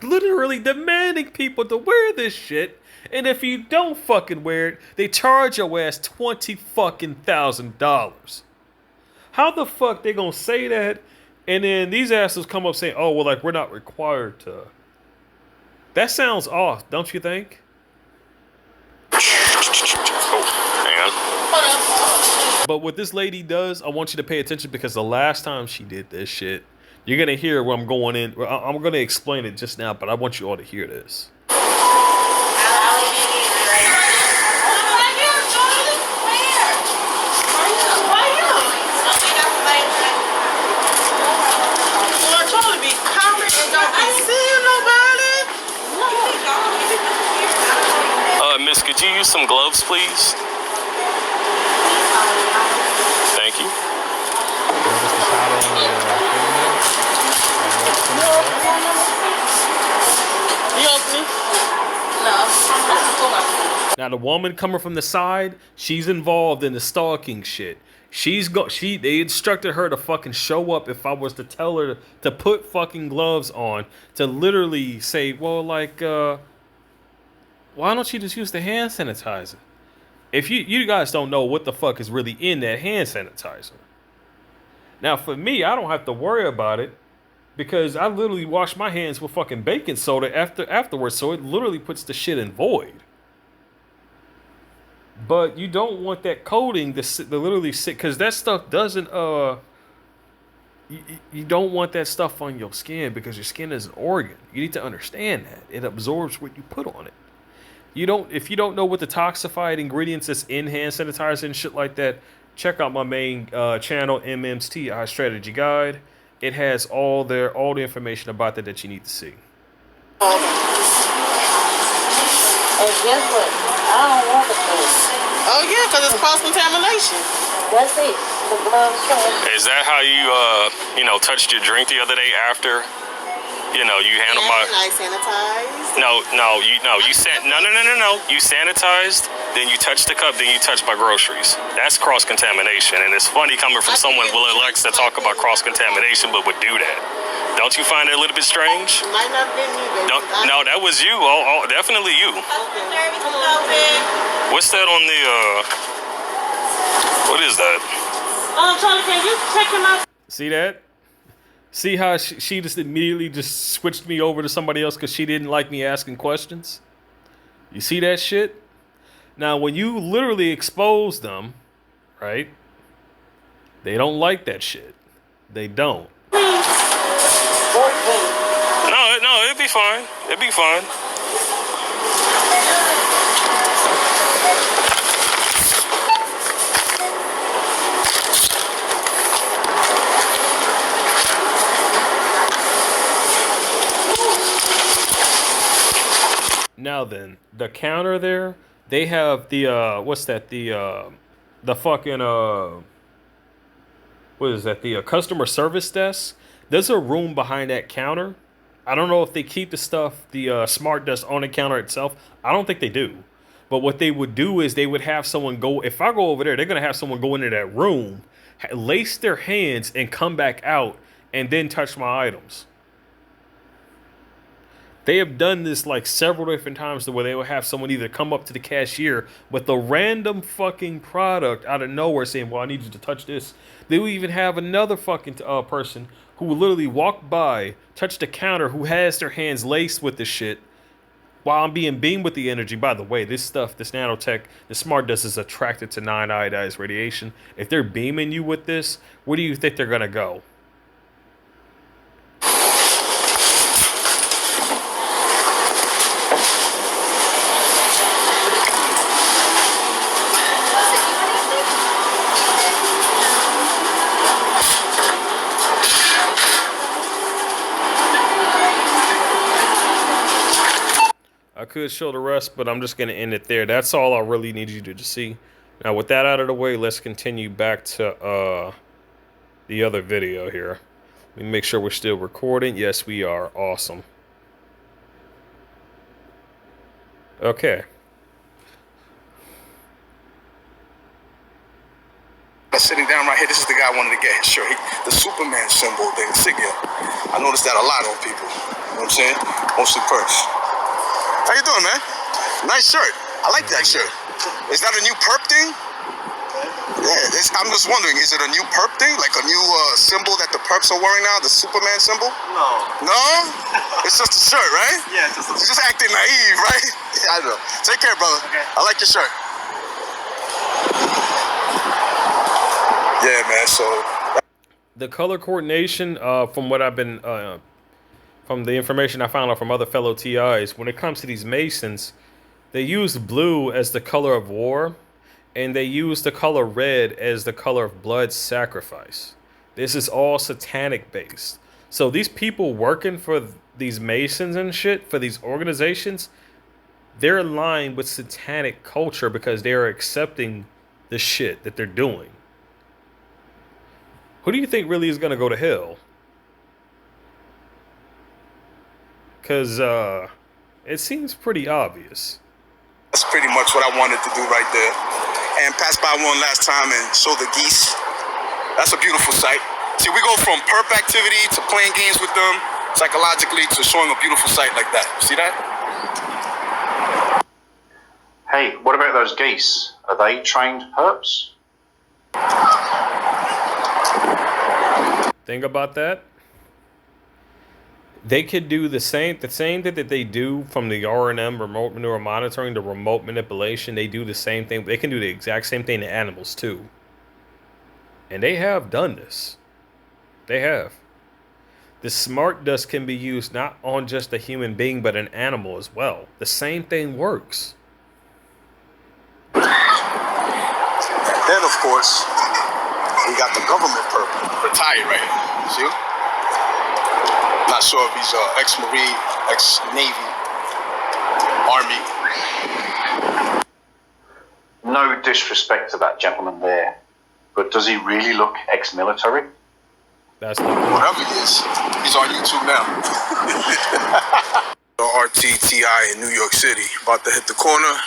Speaker 1: literally demanding people to wear this shit, and if you don't fucking wear it, they charge your ass $20,000. How the fuck they gonna say that, and then these asses come up saying, "Oh, well, like we're not required to." That sounds off, don't you think?
Speaker 5: Oh, hang on.
Speaker 1: But what this lady does, I want you to pay attention because the last time she did this shit, you're gonna hear where I'm going in. I'm gonna explain it just now, but I want you all to hear this.
Speaker 5: Miss, could you use some gloves, please? Thank you.
Speaker 1: Now the woman coming from the side, she's involved in the stalking shit. They instructed her to fucking show up if I was to tell her to put fucking gloves on, to literally say, well, like, why don't you just use the hand sanitizer? If you guys don't know what the fuck is really in that hand sanitizer. Now for me, I don't have to worry about it because I literally wash my hands with fucking baking soda afterwards, so it literally puts the shit in void. But you don't want that coating to literally sit, because that stuff doesn't you don't want that stuff on your skin because your skin is an organ. You need to understand that it absorbs what you put on it. If you don't know what the toxified ingredients that's in hand sanitizer and shit like that, check out my main channel, MM's Eye Strategy Guide. It has all the information about that you need to see.
Speaker 9: And guess what? I don't want the gloves.
Speaker 8: Oh yeah, because it's cross-contamination.
Speaker 9: That's it. The gloves show.
Speaker 5: Is that how you, touched your drink the other day after, you handled my...
Speaker 8: I sanitized.
Speaker 5: No. You sanitized, then you touched the cup, then you touched my groceries. That's cross-contamination, and it's funny coming from someone who likes to talk about cross-contamination, but would do that. Don't you find it a little bit strange?
Speaker 8: It might not have been me, baby.
Speaker 5: No, that was you. Definitely you. What's that on the, what is that?
Speaker 9: Charlie, can you check him out?
Speaker 1: See that? See how she just immediately just switched me over to somebody else because she didn't like me asking questions? You see that shit? Now, when you literally expose them, right? They don't like that shit. They don't.
Speaker 5: No, it'd be fine. It'd be fine.
Speaker 1: Now then, the counter there, they have the what's that? The fucking what is that? The customer service desk. There's a room behind that counter. I don't know if they keep the stuff, the smart desk on the counter itself. I don't think they do. But what they would do is they would have someone go. If I go over there, they're gonna have someone go into that room, lace their hands, and come back out, and then touch my items. They have done this like several different times to where they will have someone either come up to the cashier with a random fucking product out of nowhere saying, well, I need you to touch this. They will even have another fucking person who will literally walk by, touch the counter, who has their hands laced with the shit while I'm being beamed with the energy. By the way, this stuff, this nanotech, the smart dust is attracted to non-iodized radiation. If they're beaming you with this, where do you think they're going to go? I could show the rest, but I'm just going to end it there. That's all I really need you to see. Now, with that out of the way, let's continue back to the other video here. Let me make sure we're still recording. Yes, we are. Awesome. Okay.
Speaker 3: Sitting down right right here, this is the guy I wanted to get his shirt. The Superman symbol, the insignia. I noticed that a lot on people. You know what I'm saying? Mostly perps. How you doing, man? Nice shirt. I like that shirt. Is that a new perp thing? Yeah, I'm just wondering, is it a new perp thing? Like a new symbol that the perps are wearing now? The Superman symbol?
Speaker 2: No.
Speaker 3: No? It's just a shirt, right?
Speaker 2: Yeah, it's just a
Speaker 3: You're just acting naive, right? Yeah, I know. Take care, brother.
Speaker 2: Okay.
Speaker 3: I like your shirt. Yeah, man, so...
Speaker 1: The color coordination, from what I've been, from the information I found out from other fellow TIs, when it comes to these Masons, they use blue as the color of war, and they use the color red as the color of blood sacrifice. This is all satanic based. So these people working for these Masons and shit, for these organizations, they're aligned with satanic culture because they're accepting the shit that they're doing. Who do you think really is going to go to hell? Because it seems pretty obvious.
Speaker 3: That's pretty much what I wanted to do right there. And pass by one last time and show the geese. That's a beautiful sight. See, we go from perp activity to playing games with them psychologically to showing a beautiful sight like that. See that?
Speaker 2: Hey, what about those geese? Are they trained perps?
Speaker 1: Think about that. They could do the same thing that they do from the R&M, remote manure monitoring, to remote manipulation. They do the same thing. They can do the exact same thing to animals too. And they have done this. They have. The smart dust can be used not on just a human being, but an animal as well. The same thing works.
Speaker 3: Then, of course, we got the government perp retired right here. See? Not sure if he's ex-Marine, ex-Navy, Army.
Speaker 2: No disrespect to that gentleman there, but does he really look ex-military?
Speaker 1: That's the point.
Speaker 3: Whatever he is, he's on YouTube now. RTTI in New York City, about to hit the corner.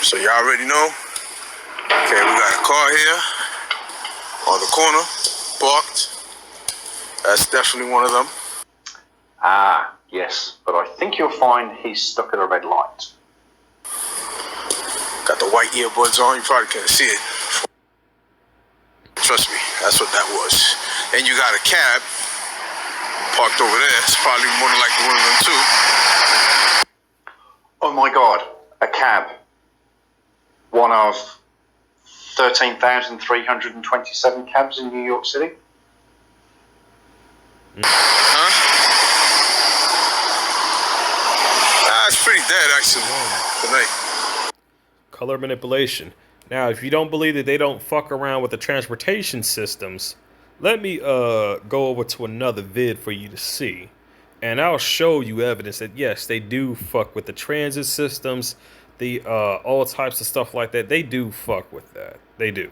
Speaker 3: So y'all already know. Okay, we got a car here on the corner, parked. That's definitely one of them.
Speaker 2: Ah, yes, but I think you'll find he's stuck at a red light.
Speaker 3: Got the white earbuds on, you probably can't see it. Trust me, that's what that was. And you got a cab parked over there. It's probably more than likely one of them too.
Speaker 2: Oh my God, a cab. One of 13,327 cabs in New York City.
Speaker 3: Huh? It's pretty dead, actually. Tonight.
Speaker 1: Color manipulation. Now, if you don't believe that they don't fuck around with the transportation systems, let me go over to another vid for you to see. And I'll show you evidence that, yes, they do fuck with the transit systems, the all types of stuff like that. They do fuck with that. They do.